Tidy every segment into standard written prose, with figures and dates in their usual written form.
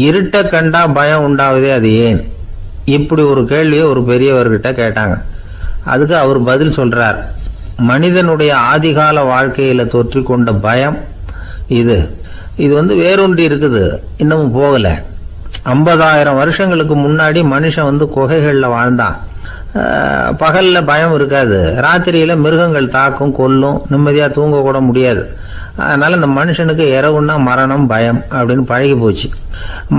இருட்ட கண்டா பயம் உண்டாவதே அது ஏன்? இப்படி ஒரு கேள்வியை ஒரு பெரியவர்கிட்ட கேட்டாங்க. அதுக்கு அவர் பதில் சொல்றார். மனிதனுடைய ஆதிகால வாழ்க்கையில தொற்றிக்கொண்ட பயம் இது இது வேரூன்றி இருக்குது, இன்னமும் போகல. 50,000 வருஷங்களுக்கு முன்னாடி மனுஷன் குகைகள்ல வாழ்ந்தான். பகல்ல பயம் இருக்காது, ராத்திரியில மிருகங்கள் தாக்கும், கொல்லும், நிம்மதியா தூங்க கூட முடியாது. அதனால இந்த மனுஷனுக்கு இரவுன்னா மரணம், பயம் அப்படின்னு பழகி போச்சு.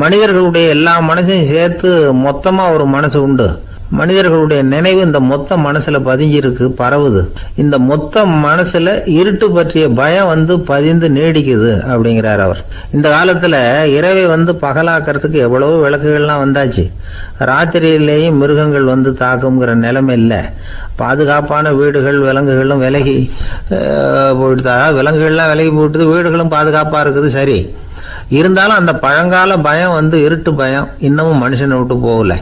மனிதர்களுடைய எல்லா மனசையும் சேர்த்து மொத்தமா ஒரு மனசு உண்டு. மனிதர்களுடைய நினைவு இந்த மொத்த மனசுல பதிஞ்சிருக்கு, பரவுது. இந்த மொத்த மனசுல இருட்டு பற்றிய பயம் பதிந்து நீடிக்குது அப்படிங்கிறார் அவர். இந்த காலத்துல இரவை பகலாக்கிறதுக்கு எவ்வளவோ விளக்குகள்லாம் வந்தாச்சு. ராத்திரியிலேயும் மிருகங்கள் தாக்குங்கிற நிலைமை இல்லை. பாதுகாப்பான வீடுகள், விலங்குகளும் விலகி போயிட்டு, விலங்குகள்லாம் விலகி போயிட்டு, வீடுகளும் பாதுகாப்பா இருக்குது. சரி, இருந்தாலும் அந்த பழங்கால பயம் இருட்டு பயம் இன்னமும் மனுஷனை விட்டு போகல.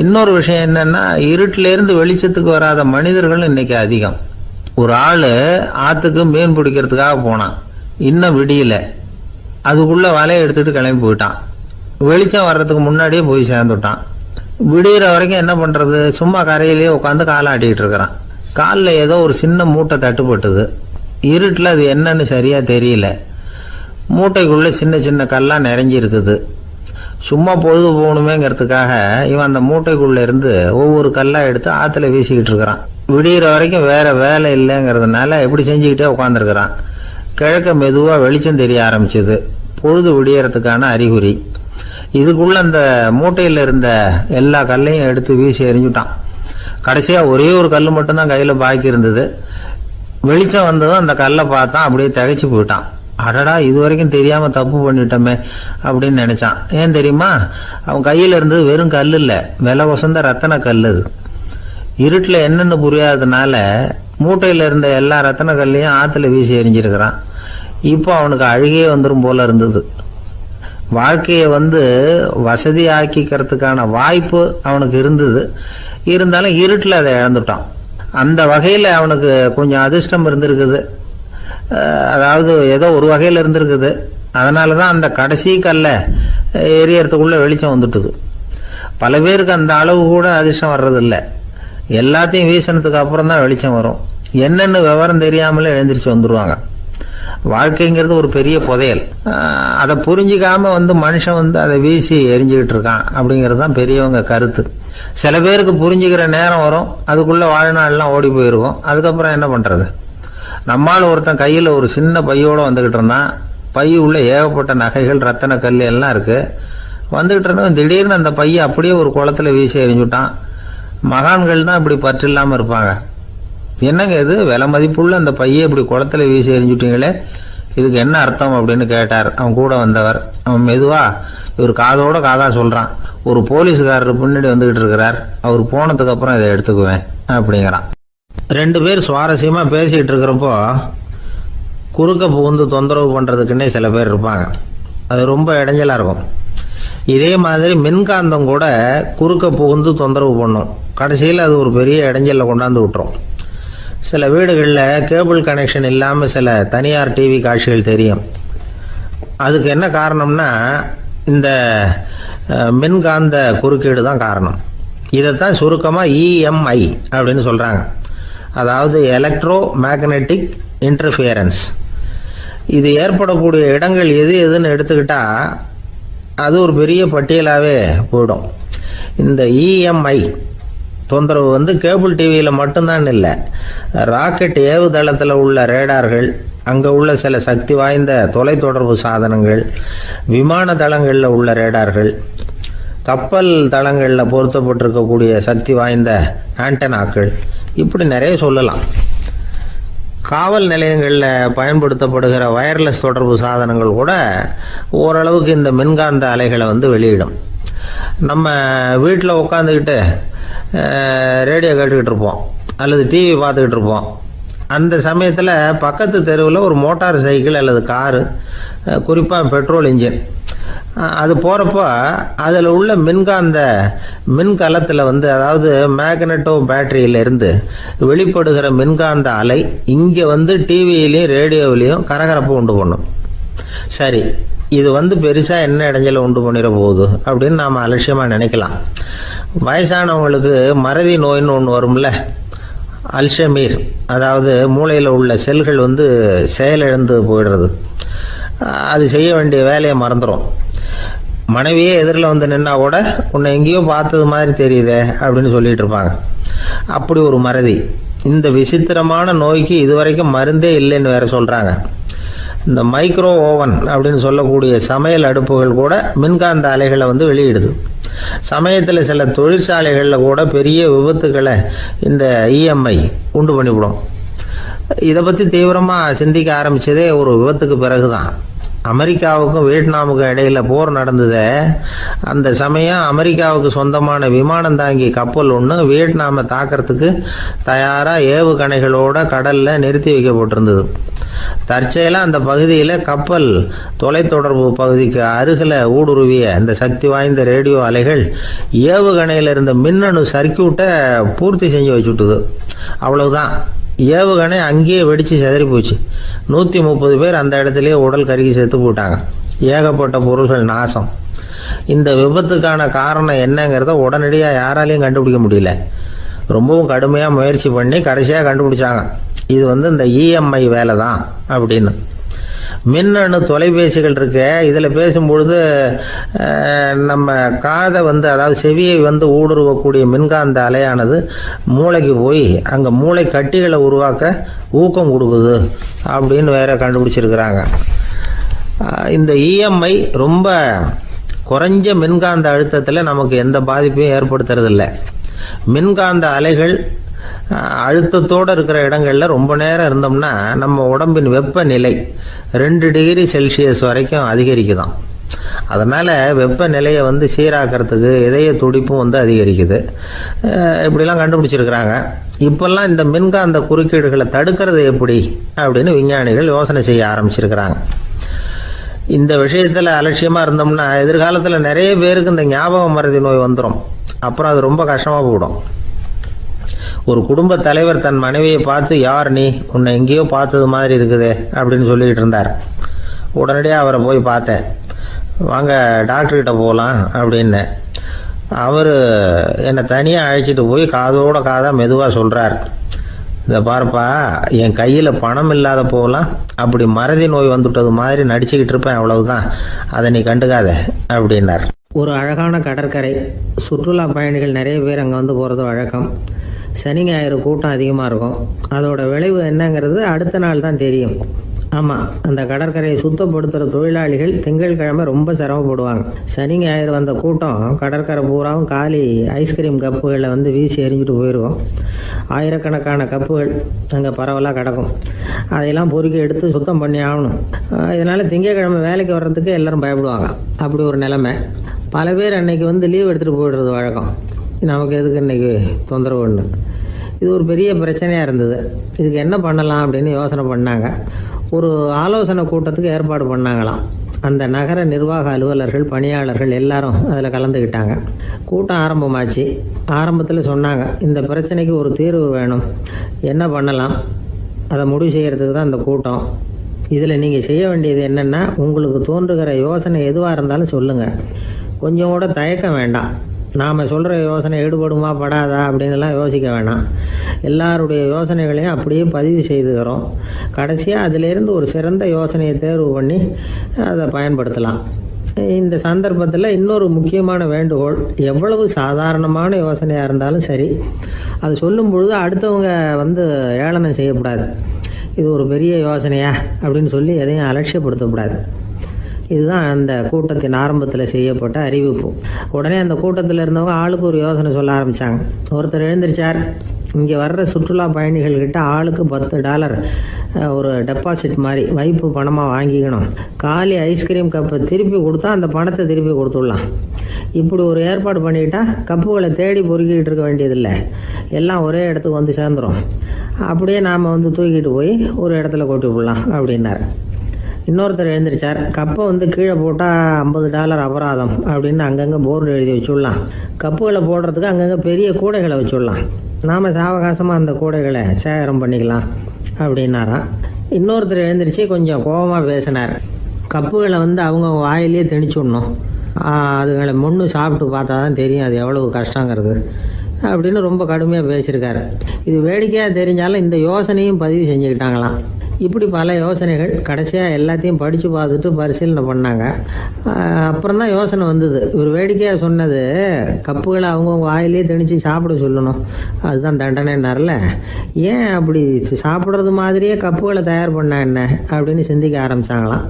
இன்னொரு விஷயம் என்னன்னா, இருட்டில இருந்து வெளிச்சத்துக்கு வராத மனிதர்கள் இன்னைக்கு அதிகம். ஒரு ஆளு ஆத்துக்கு மீன் பிடிக்கிறதுக்காக போனான், இன்னும் விடியல. அதுக்குள்ள வலையை எடுத்துட்டு கிளம்பி போயிட்டான். வெளிச்சம் வர்றதுக்கு முன்னாடியே போய் சேர்ந்துட்டான். விடிகிற வரைக்கும் என்ன பண்றது? சும்மா கரையிலேயே உட்காந்து காலை ஆட்டிட்டு இருக்கிறான். காலில் ஏதோ ஒரு சின்ன மூட்டை தட்டுப்பட்டுது. இருட்டில் அது என்னன்னு சரியா தெரியல. மூட்டைக்குள்ள சின்ன சின்ன கல்லாம் நிறைஞ்சி இருக்குது. சும்மா பொழுது போகணுமேங்கிறதுக்காக இவன் அந்த மூட்டைக்குள்ள இருந்து ஒவ்வொரு கல்லா எடுத்து ஆத்துல வீசிக்கிட்டு இருக்கிறான். விடிகிற வரைக்கும் வேற வேலை இல்லைங்கிறதுனால எப்படி செஞ்சுக்கிட்டே உட்காந்துருக்கிறான். கிழக்க மெதுவா வெளிச்சம் தெரிய ஆரம்பிச்சது. பொழுது விடியறதுக்கான அறிகுறி. இதுக்குள்ள அந்த மூட்டையில இருந்த எல்லா கல்லையும் எடுத்து வீசி எறிஞ்சுட்டான். கடைசியா ஒரே ஒரு கல் மட்டும்தான் கையில பாக்கி இருந்தது. வெளிச்சம் வந்ததும் அந்த கல்லை பார்த்தான், அப்படியே திகைச்சு போயிட்டான். அடடா, இது வரைக்கும் தெரியாம தப்பு பண்ணிட்டோமே அப்படின்னு நினைச்சான். ஏன் தெரியுமா? அவன் கையில இருந்தது வெறும் கல் இல்ல, விலை வசந்த ரத்தன கல். அது இருட்டுல என்னன்னு புரியாததுனால மூட்டையில இருந்த எல்லா ரத்தன கல்லையும் ஆத்துல வீசி எறிஞ்சிருக்கிறான். இப்போ அவனுக்கு அழுகையே வந்துடும் போல இருந்தது. வாழ்க்கையை வசதி ஆக்கிக்கிறதுக்கான வாய்ப்பு அவனுக்கு இருந்தது. இருந்தாலும் இருட்டுல அதை இழந்துட்டான். அந்த வகையில அவனுக்கு கொஞ்சம் அதிர்ஷ்டம் இருந்திருக்குது. அதாவது ஏதோ ஒரு வகையில இருந்திருக்குது. அதனாலதான் அந்த கடைசி கல்ல எரியறதுக்குள்ள வெளிச்சம் வந்துட்டுது. பல பேருக்கு அந்த அளவு கூட அதிர்ஷ்டம் வர்றதில்லை. எல்லாத்தையும் வீசினதுக்கு அப்புறம் தான் வெளிச்சம் வரும். என்னன்னு விவரம் தெரியாமலே எழுந்திரிச்சு வந்துருவாங்க. வாழ்க்கைங்கிறது ஒரு பெரிய புதையல். அதை புரிஞ்சிக்காம மனுஷன் அதை வீசி எரிஞ்சுக்கிட்டு இருக்கான் அப்படிங்கிறது தான் பெரியவங்க கருத்து. சில பேருக்கு புரிஞ்சுக்கிற நேரம் வரும், அதுக்குள்ள வாழ்நாள்லாம் ஓடி போயிருக்கும். அதுக்கப்புறம் என்ன பண்றது? நம்மால் ஒருத்தன் கையில ஒரு சின்ன பையோட வந்துகிட்டு இருந்தான். பை உள்ள ஏகப்பட்ட நகைகள், ரத்தன கல் எல்லாம் இருக்கு. வந்துகிட்டு இருந்தவன் திடீர்னு அந்த பையை அப்படியே ஒரு குளத்துல வீசி எறிஞ்சுட்டான். மகான்கள் தான் இப்படி பற்று இல்லாம இருப்பாங்க. என்னங்க இது, விலை மதிப்புள்ள அந்த பையை இப்படி குளத்துல வீசி எறிஞ்சுட்டீங்களே, இதுக்கு என்ன அர்த்தம் அப்படின்னு கேட்டார் அவன் கூட வந்தவர். அவன் மெதுவா இவர் காதோட காதா சொல்றான். ஒரு போலீஸ்காரர் பின்னாடி வந்துகிட்டு இருக்கிறார், அவர் போனதுக்கு அப்புறம் இதை எடுத்துக்குவேன் அப்படிங்கிறான். 2 பேர் சுவாரஸ்யமா பேசிட்டு இருக்கிறப்போ குறுக்க புகுந்து தொந்தரவு பண்றதுக்குன்னே சில பேர் இருப்பாங்க. அது ரொம்ப இடைஞ்சலா இருக்கும். இதே மாதிரி மின்காந்தம் கூட குறுக்க புகுந்து தொந்தரவு பண்ணும். கடைசியில் அது ஒரு பெரிய இடைஞ்சல கொண்டாந்து விட்டுரும். சில வீடுகளில் கேபிள் கனெக்ஷன் இல்லாமல் சில தனியார் டிவி காட்சிகள் தெரியும். அதுக்கு என்ன காரணம்னா இந்த மின்காந்த குறுக்கீடு தான் காரணம். இதைத்தான் சுருக்கமாக இஎம்ஐ அப்படின்னு சொல்கிறாங்க. அதாவது எலக்ட்ரோ மேக்னெட்டிக் இன்டர்ஃபியரன்ஸ். இது ஏற்படக்கூடிய இடங்கள் எது எதுன்னு எடுத்துக்கிட்டா அது ஒரு பெரிய பட்டியலாகவே போயிடும். இந்த இஎம்ஐ தொந்தரவு கேபிள் டிவியில் மட்டும்தான் இல்லை, ராக்கெட் ஏவுதளத்தில் உள்ள ரேடார்கள், அங்கே உள்ள சில சக்தி வாய்ந்த தொலைத்தொடர்பு சாதனங்கள், விமான தளங்களில் உள்ள ரேடார்கள், கப்பல் தளங்களில் பொருத்தப்பட்டிருக்கக்கூடிய சக்தி வாய்ந்த ஆண்டனாக்கள், இப்படி நிறைய சொல்லலாம். காவல் நிலையங்களில் பயன்படுத்தப்படுகிற வயர்லெஸ் தொடர்பு சாதனங்கள் கூட ஓரளவுக்கு இந்த மின்காந்த அலைகளை வெளியிடும். நம்ம வீட்டில் உட்காந்துக்கிட்டு ரேடியோ கேட்டுக்கிட்டு இருப்போம் அல்லது டிவி பார்த்துக்கிட்டு இருப்போம். அந்த சமயத்தில் பக்கத்து தெருவில் ஒரு மோட்டார் சைக்கிள் அல்லது காரு, குறிப்பாக பெட்ரோல் இன்ஜின், அது போகிறப்போ அதில் உள்ள மின்கலத்தில் அதாவது மேக்னட்டோ பேட்டரியிலிருந்து வெளிப்படுகிற மின்காந்த அலை இங்கே டிவியிலையும் ரேடியோவிலையும் கரகரப்பு உண்டு பண்ணும். சரி, இது பெருசாக என்ன இடைஞ்சலை உண்டு பண்ணிட போகுது அப்படின்னு நாம் அலட்சியமாக நினைக்கலாம். வயசானவங்களுக்கு மறதி நோயின்னு ஒன்று வரும்ல, அல்ஷமீர், அதாவது மூளையில் உள்ள செல்கள் செயலிழந்து போயிடுறது. அது செய்ய வேண்டிய வேலையை மறந்துடும். மனைவியே எதிரில் நின்னா கூட உன்னை எங்கேயோ பார்த்தது மாதிரி தெரியுதே அப்படின்னு சொல்லிட்டு இருப்பாங்க. அப்படி ஒரு மறதி. இந்த விசித்திரமான நோய்க்கு இதுவரைக்கும் மருந்தே இல்லைன்னு வேற சொல்கிறாங்க. இந்த மைக்ரோ ஓவன் அப்படின்னு சொல்லக்கூடிய சமையல் அடுப்புகள் கூட மின்காந்த அலைகளை வெளியிடுது. சமயத்தில் சில தொழிற்சாலைகளில் கூட பெரிய விபத்துக்களை இந்த இஎம்ஐ உண்டு பண்ணிவிடும். இதை பற்றி தீவிரமாக சிந்திக்க ஆரம்பித்ததே ஒரு விபத்துக்கு பிறகு தான். அமெரிக்காவுக்கும் வியட்நாமுக்கும் இடையில் போர் நடந்தது. அந்த சமயம் அமெரிக்காவுக்கு சொந்தமான விமானம் தாங்கி கப்பல் ஒன்று வியட்நாமை தாக்கிறதுக்கு தயாராக ஏவுகணைகளோட கடலில் நிறுத்தி வைக்கப்பட்டிருந்தது. தற்செயலாக அந்த பகுதியில் கப்பல் தொலைத்தொடர்பு பகுதிக்கு அருகில் ஊடுருவிய இந்த சக்தி வாய்ந்த ரேடியோ அலைகள் ஏவுகணையில் இருந்த மின்னணு சர்க்கியூட்டை பூர்த்தி செஞ்சு வச்சுட்டுது. அவ்வளவுதான், ஏவுகணை அங்கேயே வெடித்து சிதறி போச்சு. 130 பேர் அந்த இடத்துலயே உடல் கருகி செத்து போட்டாங்க. ஏகப்பட்ட பொருள்கள் நாசம். இந்த விபத்துக்கான காரணம் என்னங்கிறத உடனடியாக யாராலையும் கண்டுபிடிக்க முடியல. ரொம்பவும் கடுமையாக முயற்சி பண்ணி கடைசியாக கண்டுபிடிச்சாங்க, இது இந்த இஎம்ஐ வேலை தான் அப்படின்னு. மின்னணு தொலைபேசிகள் இருக்கு. இதில் பேசும்பொழுது நம்ம காதை அதாவது செவியை ஊடுருவக்கூடிய மின்காந்த அலையானது மூளைக்கு போய் அங்கே மூளை கட்டிகளை உருவாக்க ஊக்கம் கொடுக்குது அப்படின்னு வேற கண்டுபிடிச்சிருக்கிறாங்க. இந்த இஎம்ஐ ரொம்ப குறைஞ்ச மின்காந்த அழுத்தத்தில் நமக்கு எந்த பாதிப்பையும் ஏற்படுத்துறதில்ல. மின்காந்த அலைகள் அழுத்தத்தோடு இருக்கிற இடங்களில் ரொம்ப நேரம் இருந்தோம்னா நம்ம உடம்பின் வெப்பநிலை 2 டிகிரி செல்சியஸ் வரைக்கும் அதிகரிக்குதாம். அதனால் வெப்பநிலையை சீராக்கிறதுக்கு இதய துடிப்பும் அதிகரிக்குது. இப்படிலாம் கண்டுபிடிச்சிருக்கிறாங்க. இப்போல்லாம் இந்த மின்காந்த குறுக்கீடுகளை தடுக்கிறது எப்படி அப்படின்னு விஞ்ஞானிகள் யோசனை செய்ய ஆரம்பிச்சிருக்கிறாங்க. இந்த விஷயத்தில் அலட்சியமாக இருந்தோம்னா எதிர்காலத்தில் நிறைய பேருக்கு இந்த ஞாபக மறதி நோய் வந்துடும். அப்புறம் அது ரொம்ப கஷ்டமாக போயிடும். ஒரு குடும்ப தலைவர் தன் மனைவியை பார்த்து, யார் நீ, உன்னை எங்கேயோ பார்த்தது மாதிரி இருக்குதே அப்படின்னு சொல்லிக்கிட்டு இருந்தார். உடனடியாக அவரை போய் பார்த்தேன். வாங்க டாக்டர்கிட்ட போகலாம் அப்படின்னு. அவர் என்னை தனியாக அழைச்சிட்டு போய் காதோட காதாக மெதுவாக சொல்கிறார், இதை பாருப்பா, என் கையில் பணம் இல்லாத போகலாம் அப்படி மறதி நோய் வந்துட்டது மாதிரி நடிச்சுக்கிட்டு இருப்பேன், அவ்வளவுதான், அதை நீ கண்டுக்காத அப்படின்னார். ஒரு அழகான கடற்கரை. சுற்றுலா பயணிகள் நிறைய பேர் அங்கே போகிறது வழக்கம். சனி ஞாயிறு கூட்டம் அதிகமாக இருக்கும். அதோட விளைவு என்னங்கிறது அடுத்த நாள் தான் தெரியும். ஆமாம், அந்த கடற்கரையை சுத்தப்படுத்துகிற தொழிலாளிகள் திங்கட்கிழமை ரொம்ப சிரமப்படுவாங்க. சனி ஞாயிறு வந்த கூட்டம் கடற்கரை பூராவும் காலி ஐஸ்கிரீம் கப்புகளை வீசி எறிஞ்சிட்டு போயிடுவோம். ஆயிரக்கணக்கான கப்புகள் அங்கே பரவலாக கிடக்கும். அதையெல்லாம் பொறுக்கி எடுத்து சுத்தம் பண்ணி ஆகணும். இதனால் திங்கட்கிழமை வேலைக்கு வர்றதுக்கு எல்லோரும் பயப்படுவாங்க. அப்படி ஒரு நிலைமை. பல பேர் அன்னைக்கு லீவ் எடுத்துகிட்டு போயிடுறது வழக்கம். நமக்கு எதுக்கு இன்றைக்கி தொந்தரவுன்னு. இது ஒரு பெரிய பிரச்சனையாக இருந்தது. இதுக்கு என்ன பண்ணலாம் அப்படின்னு யோசனை பண்ணாங்க. ஒரு ஆலோசனை கூட்டத்துக்கு ஏற்பாடு பண்ணாங்களாம். அந்த நகர நிர்வாக அலுவலர்கள், பணியாளர்கள் எல்லாரும் அதில் கலந்துக்கிட்டாங்க. கூட்டம் ஆரம்பமாச்சு. ஆரம்பத்தில் சொன்னாங்க, இந்த பிரச்சனைக்கு ஒரு தீர்வு வேணும், என்ன பண்ணலாம், அதை முடிவு செய்கிறதுக்கு தான் இந்த கூட்டம். இதில் நீங்கள் செய்ய வேண்டியது என்னென்னா, உங்களுக்கு தோன்றுகிற யோசனை எதுவாக இருந்தாலும் சொல்லுங்கள். கொஞ்சம் கூட தயக்கம் வேண்டாம். நாம் சொல்கிற யோசனை ஈடுபடுமா படாதா அப்படின்லாம் யோசிக்க வேணாம். எல்லாருடைய யோசனைகளையும் அப்படியே பதிவு செய்துக்கிறோம். கடைசியாக அதிலேருந்து ஒரு சிறந்த யோசனையை தேர்வு பண்ணி அதை பயன்படுத்தலாம். இந்த சந்தர்ப்பத்தில் இன்னொரு முக்கியமான வேண்டுகோள், எவ்வளவு சாதாரணமான யோசனையாக இருந்தாலும் சரி, அது சொல்லும் பொழுது அடுத்தவங்க ஏளனம் செய்யக்கூடாது. இது ஒரு பெரிய யோசனையா அப்படின்னு சொல்லி எதையும் அலட்சியப்படுத்தக்கூடாது. இதுதான் அந்த கூட்டத்தின் ஆரம்பத்தில் செய்யப்பட்ட அறிவிப்பு. உடனே அந்த கூட்டத்தில் இருந்தவங்க ஆளுக்கு ஒரு யோசனை சொல்ல ஆரம்பித்தாங்க. ஒருத்தர் எழுந்திருச்சார், இங்கே வர்ற சுற்றுலா பயணிகள்கிட்ட ஆளுக்கு $10 ஒரு டெபாசிட் மாதிரி வைப்பு பணமாக வாங்கிக்கணும். காலி ஐஸ்கிரீம் கப்பை திருப்பி கொடுத்தா அந்த பணத்தை திருப்பி கொடுத்துடலாம். இப்படி ஒரு ஏற்பாடு பண்ணிக்கிட்டா கப்புகளை தேடி பொறுக்கிட்டு இருக்க வேண்டியதில்லை, எல்லாம் ஒரே இடத்துக்கு சேர்ந்துடும். அப்படியே நாம் தூக்கிட்டு போய் ஒரு இடத்துல கொட்டி விடலாம் அப்படின்னார். இன்னொருத்தர் எழுந்திருச்சார், கப்பை கீழே போட்டால் $50 அபராதம் அப்படின்னு அங்கங்கே போர்டு எழுதி வச்சுடலாம். கப்புகளை போடுறதுக்கு அங்கங்கே பெரிய கூடைகளை வச்சுடலாம். நாம் சாவகாசமாக அந்த கூடைகளை சேகரம் பண்ணிக்கலாம் அப்படின்னாராம். இன்னொருத்தர் எழுந்திரிச்சு கொஞ்சம் கோபமாக பேசினார், கப்புகளை வந்து அவங்க வாயிலே திணிச்சுடணும். அதுங்களை முன்னு சாப்பிட்டு பார்த்தா தான் தெரியும் அது எவ்வளவு கஷ்டங்கிறது அப்படின்னு ரொம்ப கடுமையாக பேசியிருக்காரு. இது வேடிக்கையாக தெரிஞ்சாலும் இந்த யோசனையும் பதிவு செஞ்சுக்கிட்டாங்களாம். இப்படி பல யோசனைகள் கடைசியாக எல்லாத்தையும் படித்து பார்த்துட்டு பரிசீலனை பண்ணாங்க. அப்புறம் தான் யோசனை வந்தது. இவர் வேடிக்கையாக சொன்னது கப்புகளை அவங்கவுங்க வாயிலே திணிச்சு சாப்பிட சொல்லணும், அதுதான் தண்டனைன்னார்ல. ஏன் அப்படி சாப்பிட்றது மாதிரியே கப்புகளை தயார் பண்ண என்ன அப்படின்னு சிந்திக்க ஆரம்பித்தாங்களாம்.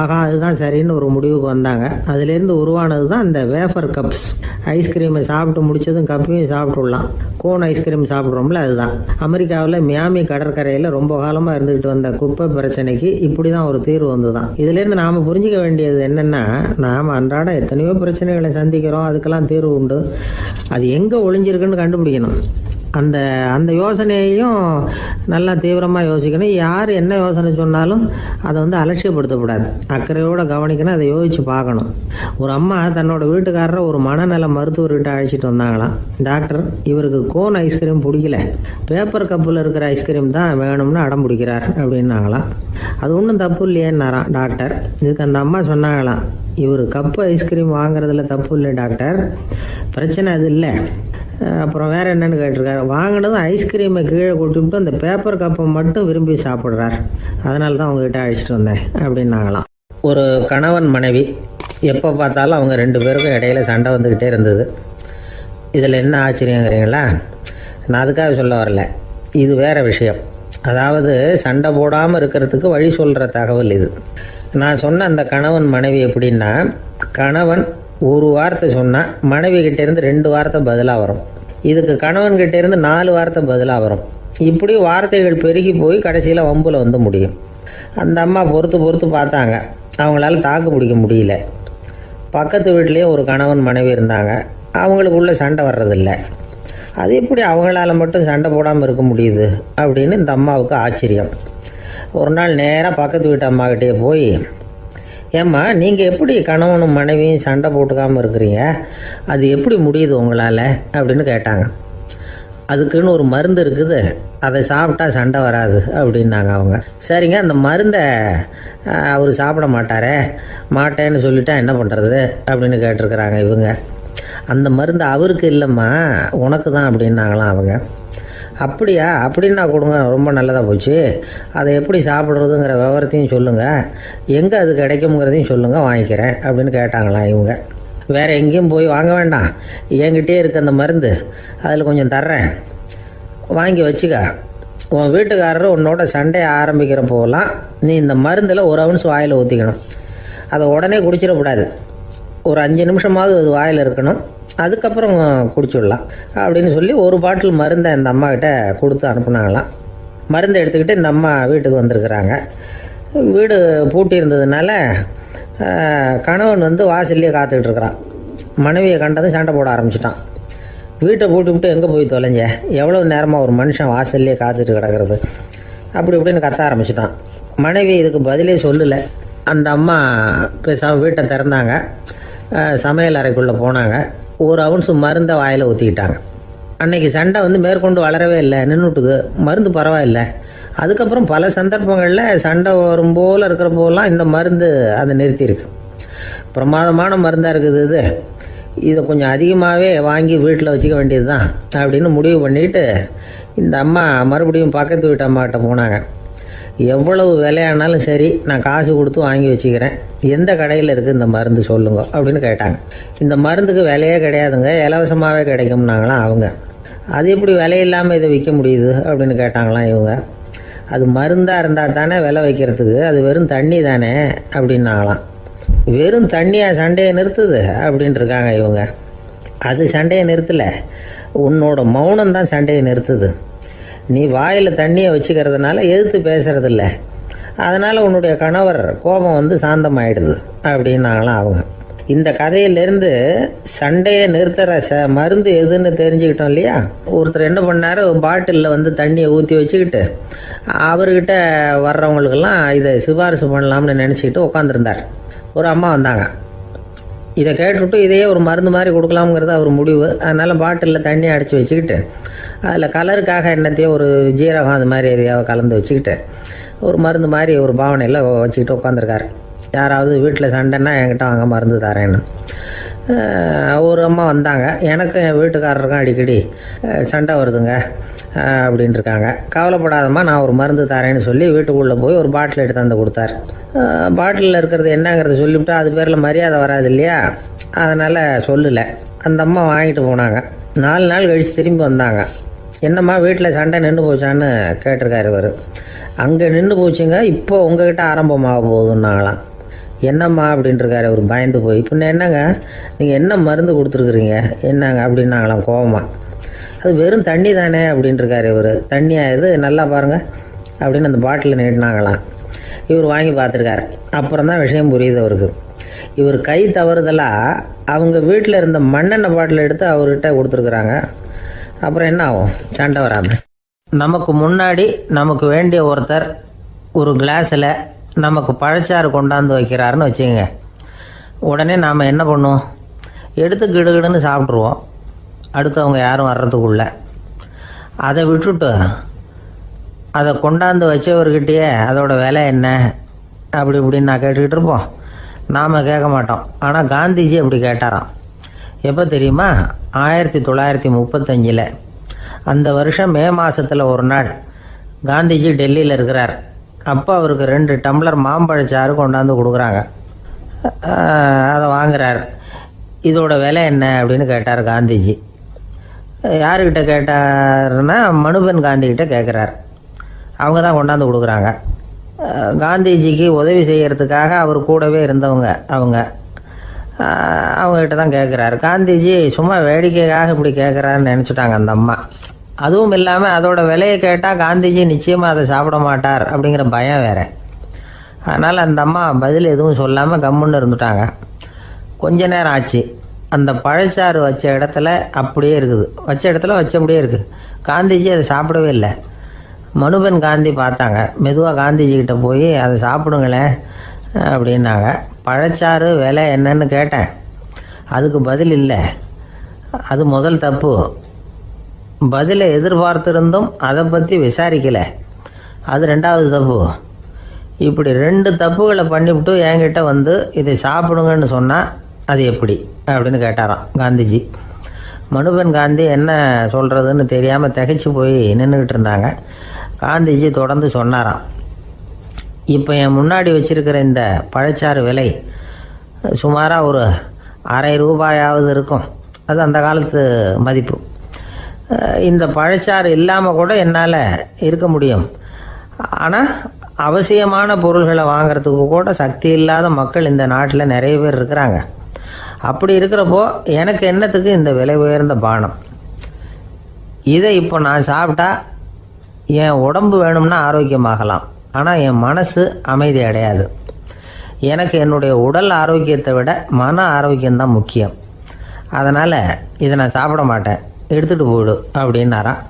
ஆகா, அதுதான் சரின்னு ஒரு முடிவுக்கு வந்தாங்க. அதுலேருந்து உருவானது தான் இந்த வேஃபர் கப்ஸ். ஐஸ்கிரீமை சாப்பிட்டு முடித்ததும் கப்பையும் சாப்பிட்டுடலாம். கோன் ஐஸ்கிரீம் சாப்பிட்றோம்ல, அதுதான். அமெரிக்காவில் மியாமி கடற்கரையில் ரொம்ப காலமாக இருந்துக்கிட்டு வந்த குப்பை பிரச்சனைக்கு இப்படி தான் ஒரு தீர்வு வந்து தான். இதுலேருந்து நாம் புரிஞ்சிக்க வேண்டியது என்னென்னா, நாம் அன்றாட எத்தனையோ பிரச்சனைகளை சந்திக்கிறோம், அதுக்கெல்லாம் தீர்வு உண்டு. அது எங்கே ஒளிஞ்சிருக்குன்னு கண்டுபிடிக்கணும். அந்த யோசனையையும் நல்லா தீவிரமாக யோசிக்கணும். யார் என்ன யோசனை சொன்னாலும் அதை வந்து அலட்சியப்படுத்தக்கூடாது, அக்கறையோடு கவனிக்கணும், அதை யோசித்து பார்க்கணும். ஒரு அம்மா தன்னோட வீட்டுக்காரரை ஒரு மனநல மருத்துவர்கிட்ட அழைச்சிட்டு வந்தாங்களாம். டாக்டர், இவருக்கு கோன் ஐஸ்கிரீம் பிடிக்கல, பேப்பர் கப்பில் இருக்கிற ஐஸ்கிரீம் தான் வேணும்னு அடம் பிடிக்கிறார் அப்படின்னாங்களாம். அது ஒன்றும் தப்பு இல்லையேன்னாராம் டாக்டர். இதுக்கு அந்த அம்மா சொன்னாங்களாம், இவர் கப்பு ஐஸ்கிரீம் வாங்குறதுல தப்பு இல்லை டாக்டர், பிரச்சனை அது இல்லை. அப்புறம் வேறு என்னென்னு கேட்டிருக்காரு. வாங்கினதும் ஐஸ்கிரீமை கீழே கொட்டிவிட்டு அந்த பேப்பர் கப்பை மட்டும் விரும்பி சாப்பிட்றார், அதனால தான் அவங்ககிட்ட அழைச்சிட்டு வந்தேன் அப்படின்னாங்களாம். ஒரு கணவன் மனைவி எப்போ பார்த்தாலும் அவங்க 2 பேருக்கும் இடையில சண்டை வந்துக்கிட்டே இருந்தது. இதில் என்ன ஆச்சரியங்கிறீங்களா? நான் அதுக்காக சொல்ல வரல, இது வேறு விஷயம். அதாவது சண்டை போடாமல் இருக்கிறதுக்கு வழி சொல்கிற தகவல் இது. நான் சொன்ன அந்த கணவன் மனைவி எப்படின்னா, கணவன் ஒரு வார்த்தை சொன்னால் மனைவி கிட்டேருந்து 2 வார்த்தை பதிலாக வரும். இதுக்கு கணவன்கிட்டேருந்து 4 வார்த்தை பதிலாக வரும். இப்படி வார்த்தைகள் பெருகி போய் கடைசியில் வம்பில் வந்து முடியும். அந்த அம்மா பொறுத்து பார்த்தாங்க, அவங்களால தாக்கு பிடிக்க முடியல. பக்கத்து வீட்லேயும் ஒரு கணவன் மனைவி இருந்தாங்க, அவங்களுக்குள்ள சண்டை வர்றதில்லை. அது எப்படி அவங்களால மட்டும் சண்டை போடாமல் இருக்க முடியுது அப்படின்னு இந்த அம்மாவுக்கு ஆச்சரியம். ஒரு நாள் நேராக பக்கத்து வீட்டு அம்மாக்கிட்டே போய், ஏம்மா, நீங்கள் எப்படி கணவனும் மனைவியும் சண்டை போட்டுக்காமல் இருக்கிறீங்க, அது எப்படி முடியுது உங்களால் அப்படின்னு கேட்டாங்க. அதுக்குன்னு ஒரு மருந்து இருக்குது, அதை சாப்பிட்டா சண்டை வராது அப்படின்னாங்க அவங்க. சரிங்க, அந்த மருந்தை அவர் சாப்பிட மாட்டேன்னு சொல்லிட்டா என்ன பண்ணுறது அப்படின்னு கேட்டிருக்கிறாங்க இவங்க. அந்த மருந்து அவருக்கு இல்லைம்மா, உனக்கு தான் அப்படின்னாங்களாம் அவங்க. அப்படியா, அப்படின்னா கொடுங்க, ரொம்ப நல்லதாக போச்சு. அதை எப்படி சாப்பிட்றதுங்கிற விவரத்தையும் சொல்லுங்கள், எங்கே அது கிடைக்குங்கிறதையும் சொல்லுங்கள், வாங்கிக்கிறேன் அப்படின்னு கேட்டாங்களாம் இவங்க. வேறு எங்கேயும் போய் வாங்க வேண்டாம், என்கிட்டே இருக்க அந்த மருந்து அதில் கொஞ்சம் தர்றேன், வாங்கி வச்சுக்க. உன் வீட்டுக்காரர் உன்னோட சண்டையை ஆரம்பிக்கிறப்போலாம் நீ இந்த மருந்தில் 1 ounce வாயில் ஊற்றிக்கணும். அதை உடனே குடிச்சிடக்கூடாது, ஒரு 5 நிமிஷமாவது அது வாயில் இருக்கணும், அதுக்கப்புறம் குடிச்சுடலாம் அப்படின்னு சொல்லி ஒரு பாட்டில் மருந்தை இந்த அம்மாக்கிட்ட கொடுத்து அனுப்புனாங்களாம். மருந்தை எடுத்துக்கிட்டு இந்த அம்மா வீட்டுக்கு வந்திருக்கிறாங்க. வீடு பூட்டி இருந்ததுனால கணவன் வந்து வாசல்லையே காத்துக்கிட்டு இருக்கிறான். மனைவியை கண்டதும் சண்டை போட ஆரம்பிச்சிட்டான். வீட்டை பூட்டி விட்டு எங்கே போய் தொலைஞ்ச, எவ்வளோ நேரமாக ஒரு மனுஷன் வாசல்லையே காத்துட்டு கிடக்கிறது அப்படி இப்படின்னு கத்த ஆரம்பிச்சிட்டான். மனைவி இதுக்கு பதிலே சொல்லலை. அந்த அம்மா பேசாமல் வீட்டை திறந்தாங்க, சமையல் அறைக்குள்ளே போனாங்க, 1 ounce மருந்தை வாயில் ஊற்றிக்கிட்டாங்க. அன்னைக்கு சண்டை வந்து மேற்கொண்டு வளரவே இல்லை, நின்றுட்டுது. மருந்து பரவாயில்லை. அதுக்கப்புறம் பல சந்தர்ப்பங்களில் சண்டை வரும் போல் இருக்கிற போலாம் இந்த மருந்து அதை நிறுத்தியிருக்கு. பிரமாதமான மருந்தாக இருக்குது இதை கொஞ்சம் அதிகமாகவே வாங்கி வீட்டில் வச்சுக்க வேண்டியது தான் அப்படின்னு முடிவு பண்ணிட்டு இந்த அம்மா மறுபடியும் பக்கத்து வீட்டு அம்மாக்கிட்ட போனாங்க. எவ்வளவு விலையானாலும் சரி, நான் காசு கொடுத்து வாங்கி வச்சுக்கிறேன், எந்த கடையில் இருக்குது இந்த மருந்து சொல்லுங்க அப்படின்னு கேட்டாங்க. இந்த மருந்துக்கு விலையே கிடையாதுங்க, இலவசமாகவே கிடைக்கும்னாங்களாம் அவங்க. அது எப்படி விலை இல்லாமல் இதை விற்க முடியுது அப்படின்னு கேட்டாங்களாம் இவங்க. அது மருந்தாக இருந்தால் தானே விலை வைக்கிறதுக்கு, அது வெறும் தண்ணி தானே அப்படின்னாங்களாம். வெறும் தண்ணியாக சண்டையை நிறுத்துது அப்படின்ட்டு இருக்காங்க இவங்க. அது சண்டையை நிறுத்தலை, உன்னோட மௌனம் தான் சண்டையை நிறுத்துது. நீ வாயில் தண்ணியை வச்சுக்கிறதுனால எதிர்த்து பேசுறதில்ல, அதனால் உன்னுடைய கணவர் கோபம் வந்து சாந்தமாயிடுது அப்படின்னாங்களாம் அவங்க. இந்த கதையிலேருந்து சண்டையை நிறுத்துகிற மருந்து எதுன்னு தெரிஞ்சுக்கிட்டோம் இல்லையா. ஒருத்தர் என்ன பண்ணார், பாட்டிலில் வந்து தண்ணியை ஊற்றி வச்சுக்கிட்டு அவர்கிட்ட வர்றவங்களுக்கெல்லாம் இதை சிபாரிசு பண்ணலாம்னு நினச்சிக்கிட்டு உட்காந்துருந்தார். ஒரு அம்மா வந்தாங்க. இதை கேட்டுவிட்டு இதையே ஒரு மருந்து மாதிரி கொடுக்கலாம்ங்கிறது அவர் முடிவு. அதனால் பாட்டிலில் தண்ணியை அடித்து வச்சுக்கிட்டு அதில் கலருக்காக என்னத்தையோ ஒரு ஜீரகம் அது மாதிரி எதையாவது கலந்து வச்சுக்கிட்டு ஒரு மருந்து மாதிரி ஒரு பாவனையில் வச்சுக்கிட்டு உட்காந்துருக்காரு. யாராவது வீட்டில் சண்டைன்னா என்கிட்ட வாங்க மருந்து தரேன்னு. ஒரு அம்மா வந்தாங்க, எனக்கும் என் வீட்டுக்காரருக்கும் அடிக்கடி சண்டை வருதுங்க அப்படின்ட்டு இருக்காங்க. கவலைப்படாதம்மா, நான் ஒரு மருந்து தரேன்னு சொல்லி வீட்டுக்குள்ளே போய் ஒரு பாட்டில் எடுத்து வந்து கொடுத்தாரு. பாட்டிலில் இருக்கிறது என்னங்கிறத சொல்லிவிட்டா அது பேரில் மரியாதை வராது இல்லையா, அதனால் சொல்லலை. அந்த அம்மா வாங்கிட்டு போனாங்க. 4 நாள் கழித்து திரும்பி வந்தாங்க. என்னம்மா வீட்டில் சண்டை நின்று போச்சான்னு கேட்டிருக்காரு இவர். அங்கே நின்று போச்சுங்க, இப்போ உங்ககிட்ட ஆரம்பமாக போகுதுன்னாங்களாம். என்னம்மா அப்படின்ட்டுருக்காரு அவர் பயந்து போய். பின்ன என்னங்க, நீங்கள் என்ன மருந்து கொடுத்துருக்குறீங்க என்னங்க அப்படின்னாங்களாம் கோவமாக. அது வெறும் தண்ணி தானே அப்படின்ட்டுருக்காரு இவர். தண்ணியாக இது நல்லா பாருங்கள் அப்படின்னு அந்த பாட்டிலில் நீட்டினாங்களாம். இவர் வாங்கி பார்த்துருக்காரு. அப்புறம் தான் விஷயம் புரியுது அவருக்கு. இவர் கை தவறுதலாக அவங்க வீட்டில் இருந்த மண்ணெண்ணெய் பாட்டில் எடுத்து அவர்கிட்ட கொடுத்துருக்குறாங்க. அப்புறம் என்ன ஆகும், சண்டை வராமல். நமக்கு முன்னாடி நமக்கு வேண்டிய ஒருத்தர் ஒரு கிளாஸில் நமக்கு பழச்சாறு கொண்டாந்து வைக்கிறாருன்னு வச்சுக்கோங்க. உடனே நாம் என்ன பண்ணுவோம், எடுத்து கிடுகிடுன்னு சாப்பிட்ருவோம் அடுத்தவங்க யாரும் வர்றதுக்குள்ள. அதை விட்டுட்டு அதை கொண்டாந்து வச்சவர்கிட்டயே அதோட விலை என்ன அப்படி இப்படின்னு நான் கேட்டுக்கிட்டு இருப்போம். நாம் கேட்க மாட்டோம். ஆனால் காந்திஜி அப்படி கேட்டாராம். எப்போ தெரியுமா, 1935. அந்த வருஷம் மே மாதத்தில் ஒரு நாள் காந்திஜி டெல்லியில் இருக்கிறார். அப்போ அவருக்கு 2 டம்ளர் மாம்பழச்சாறு கொண்டாந்து கொடுக்குறாங்க. அதை வாங்குறார். இதோட விலை என்ன அப்படின்னு கேட்டார் காந்திஜி. யாருக்கிட்ட கேட்டாருன்னா மனுபென் காந்திகிட்ட கேட்குறார். அவங்க தான் கொண்டாந்து கொடுக்குறாங்க. காந்திஜிக்கு உதவி செய்கிறதுக்காக அவர் கூடவே இருந்தவங்க அவங்ககிட்ட தான் கேட்குறாரு. காந்திஜி சும்மா வேடிக்கைக்காக இப்படி கேட்குறாருன்னு நினச்சிட்டாங்க அந்த அம்மா. அதுவும் இல்லாமல் அதோட விலையை கேட்டால் காந்திஜி நிச்சயமாக அதை சாப்பிட மாட்டார் அப்படிங்கிற பயம் வேறு. அதனால் அந்த அம்மா பதில் எதுவும் சொல்லாமல் கம்முன்னு இருந்துட்டாங்க. கொஞ்ச நேரம் ஆச்சு. அந்த பழச்சாறு வச்ச இடத்துல அப்படியே இருக்குது, வச்ச இடத்துல வச்சபடியே இருக்குது. காந்திஜி அதை சாப்பிடவே இல்லை. மனுபென் காந்தி பார்த்தாங்க. மெதுவாக காந்திஜிக்கிட்ட போய் அதை சாப்பிடுங்களேன் அப்படின்னாங்க. பழச்சாறு விலை என்னன்னு கேட்டேன், அதுக்கு பதில் இல்லை. அது முதல் தப்பு. பதிலை எதிர்பார்த்திருந்தும் அதை பற்றி விசாரிக்கலை, அது 2வது தப்பு. இப்படி 2 தப்புகளை பண்ணிவிட்டு என்கிட்ட வந்து இதை சாப்பிடுங்கன்னு சொன்னால் அது எப்படி அப்படின்னு கேட்டாராம் காந்திஜி. மனுபென் காந்தி என்ன சொல்கிறதுன்னு தெரியாமல் திகைச்சு போய் நின்றுக்கிட்டு இருந்தாங்க. காந்திஜி தொடர்ந்து சொன்னாராம், இப்போ என் முன்னாடி வச்சிருக்கிற இந்த பழச்சாறு விலை சுமாராக ஒரு ₹1/2 இருக்கும். அது அந்த காலத்து மதிப்பு. இந்த பழச்சாறு இல்லாமல் கூட என்னால் இருக்க முடியும். ஆனால் அவசியமான பொருள்களை வாங்கிறதுக்கு கூட சக்தி இல்லாத மக்கள் இந்த நாட்டில் நிறைய பேர் இருக்கிறாங்க. அப்படி இருக்கிறப்போ எனக்கு என்னத்துக்கு இந்த விலை உயர்ந்த பானம்? இதை இப்போ நான் சாப்பிட்டா என் உடம்பு வேணும்னா ஆரோக்கியமாகலாம், ஆனால் என் மனசு அமைதி அடையாது. எனக்கு என்னுடைய உடல் ஆரோக்கியத்தை விட மன ஆரோக்கியம்தான் முக்கியம். அதனால் இதை நான் சாப்பிட மாட்டேன், எடுத்துகிட்டு போயிடு அப்படின்னாராம்.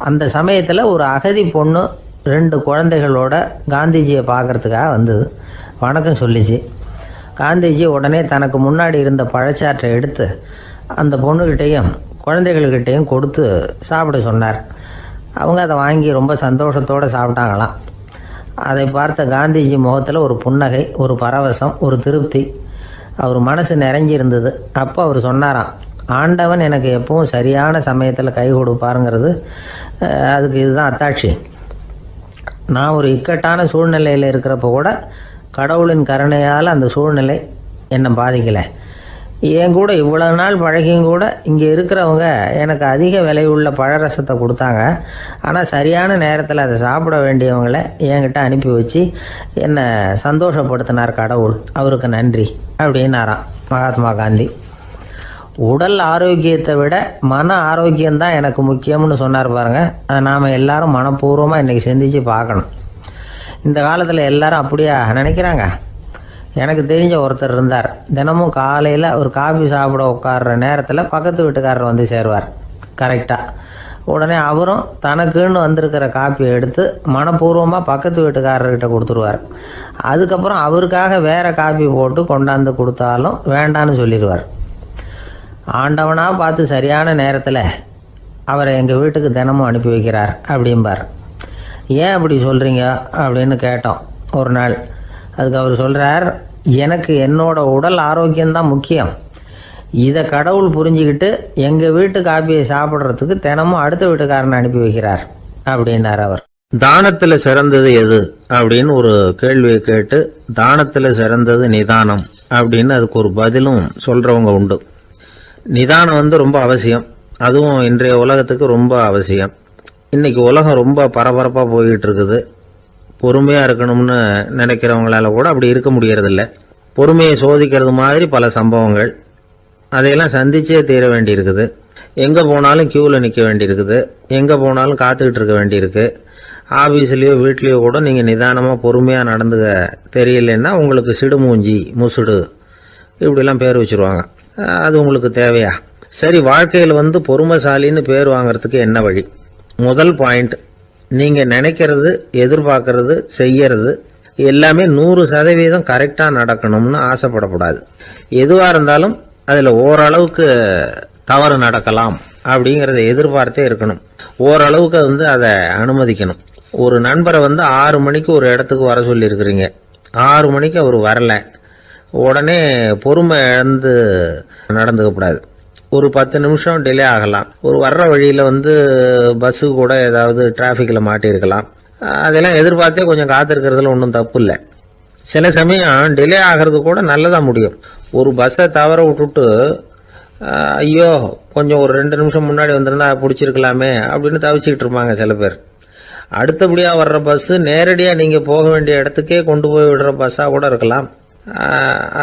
அந்த சமயத்தில் ஒரு அகதி பொண்ணு 2 குழந்தைகளோட காந்திஜியை பார்க்குறதுக்காக வந்தது. வணக்கம் சொல்லிச்சு. காந்திஜி உடனே தனக்கு முன்னாடி இருந்த பழச்சாற்றை எடுத்து அந்த பொண்ணுக்கிட்டையும் குழந்தைகள்கிட்டையும் கொடுத்து சாப்பிட சொன்னார். அவங்க அதை வாங்கி ரொம்ப சந்தோஷத்தோடு சாப்பிட்டாங்களாம். அதை பார்த்த காந்திஜி முகத்தில் ஒரு புன்னகை, ஒரு பரவசம், ஒரு திருப்தி. அவர் மனசு நிறைஞ்சி இருந்தது. அப்போ அவர் சொன்னாராம், ஆண்டவன் எனக்கு எப்பவும் சரியான சமயத்தில் கை கொடுப்பாருங்கிறது அதுக்கு இதுதான் அத்தாட்சி. நான் ஒரு இக்கட்டான சூழ்நிலையில் இருக்கிறப்ப கூட கடவுளின் கருணையால் அந்த சூழ்நிலை என்னை பாதிக்கலை. என் கூட இவ்வளோ நாள் பழகியும் கூட இங்கே இருக்கிறவங்க எனக்கு அதிக விலை உள்ள பழரசத்தை கொடுத்தாங்க. ஆனால் சரியான நேரத்தில் அதை சாப்பிட வேண்டியவங்களை என்கிட்ட அனுப்பி வச்சு என்னை சந்தோஷப்படுத்தினார் கடவுள், அவருக்கு நன்றி அப்படின்னாராம் மகாத்மா காந்தி. உடல் ஆரோக்கியத்தை விட மன ஆரோக்கியம்தான் எனக்கு முக்கியம்னு சொன்னார் பாருங்கள். அதை நாம் எல்லாரும் மனப்பூர்வமாக இன்றைக்கி சிந்திச்சு பார்க்கணும். இந்த காலத்தில் எல்லாரும் அப்படியா நினைக்கிறாங்க? எனக்கு தெரிஞ்ச ஒருத்தர் இருந்தார். தினமும் காலையில் ஒரு காஃபி சாப்பிட உட்கார்ற நேரத்தில் பக்கத்து வீட்டுக்காரர் வந்து சேருவார் கரெக்டாக. உடனே அவரும் தனக்குன்னு வந்திருக்கிற காப்பியை எடுத்து மனப்பூர்வமாக பக்கத்து வீட்டுக்காரர்கிட்ட கொடுத்துருவார். அதுக்கப்புறம் அவருக்காக வேறு காப்பி போட்டு கொண்டாந்து கொடுத்தாலும் வேண்டான்னு சொல்லிடுவார். ஆண்டவனாக பார்த்து சரியான நேரத்தில் அவரை எங்கள் வீட்டுக்கு தினமும் அனுப்பி வைக்கிறார் அப்படிம்பார். ஏன் அப்படி சொல்கிறீங்க அப்படின்னு கேட்டோம் ஒரு நாள். அதுக்கு அவர் சொல்கிறார், எனக்கு என்னோட உடல் ஆரோக்கியம்தான் முக்கியம். இதை கடவுள் புரிஞ்சுக்கிட்டு எங்கள் வீட்டு காப்பியை சாப்பிட்றதுக்கு தினமும் அடுத்த வீட்டுக்காரனை அனுப்பி வைக்கிறார் அப்படின்னார் அவர். தானத்துல சிறந்தது எது அப்படின்னு ஒரு கேள்வியை கேட்டு, தானத்துல சிறந்தது நிதானம் அப்படின்னு அதுக்கு ஒரு பதிலும் சொல்றவங்க உண்டு. நிதானம் ரொம்ப அவசியம். அதுவும் இன்றைய உலகத்துக்கு ரொம்ப அவசியம். இன்னைக்கு உலகம் ரொம்ப பரபரப்பா போய்கிட்டு இருக்குது. பொறுமையா இருக்கணும்னு நினைக்கிறவங்களால கூட அப்படி இருக்க முடியறதில்ல. பொறுமையை சோதிக்கிறது மாதிரி பல சம்பவங்கள், அதையெல்லாம் சந்திச்சே தீர வேண்டியிருக்குது. எங்கே போனாலும் கியூவில் நிற்க வேண்டியிருக்குது. எங்கே போனாலும் காத்துக்கிட்டு இருக்க வேண்டியிருக்கு. ஆஃபீஸ்லேயோ வீட்லேயோ கூட நீங்கள் நிதானமாக பொறுமையாக நடந்துக்க தெரியலன்னா உங்களுக்கு சிடுமூஞ்சி, முசுடு இப்படிலாம் பேர் வச்சுருவாங்க. அது உங்களுக்கு தேவையா? சரி, வாழ்க்கையில் பொறுமைசாலின்னு பேர் வாங்கிறதுக்கு என்ன வழி? முதல் பாயிண்ட், நீங்கள் நினைக்கிறது, எதிர்பார்க்கறது, செய்யறது எல்லாமே 100% கரெக்டாக நடக்கணும்னு ஆசைப்படக்கூடாது. எதுவாக இருந்தாலும் அதில் ஓரளவுக்கு தவறு நடக்கலாம் அப்படிங்கிறத எதிர்பார்த்தே இருக்கணும். ஓரளவுக்கு அதை அனுமதிக்கணும். ஒரு நண்பரை 6 மணிக்கு ஒரு இடத்துக்கு வர சொல்லியிருக்கிறீங்க. 6 மணிக்கு அவர் வரல, உடனே பொறுமை இழந்து நடந்துக்கக்கூடாது. ஒரு 10 நிமிஷம் டிலே ஆகலாம். ஒரு வர்ற வழியில் பஸ்ஸு கூட ஏதாவது டிராஃபிக்கில் மாட்டியிருக்கலாம். அதெல்லாம் எதிர்பார்த்தே கொஞ்சம் காத்திருக்கிறதுல ஒன்றும் தப்பு இல்லை. சில சமயம் டிலே ஆகிறது கூட நல்லதாக முடியும். ஒரு பஸ்ஸை தவற விட்டுட்டு, ஐயோ கொஞ்சம் ஒரு 2 நிமிஷம் முன்னாடி வந்திருந்தா பிடிச்சிருக்கலாமே அப்படின்னு தவிச்சிக்கிட்டு இருப்பாங்க சில பேர். அடுத்தபடியாக வர்ற பஸ்ஸு நேரடியாக நீங்கள் போக வேண்டிய இடத்துக்கே கொண்டு போய் விடுற பஸ்ஸாக கூட இருக்கலாம்.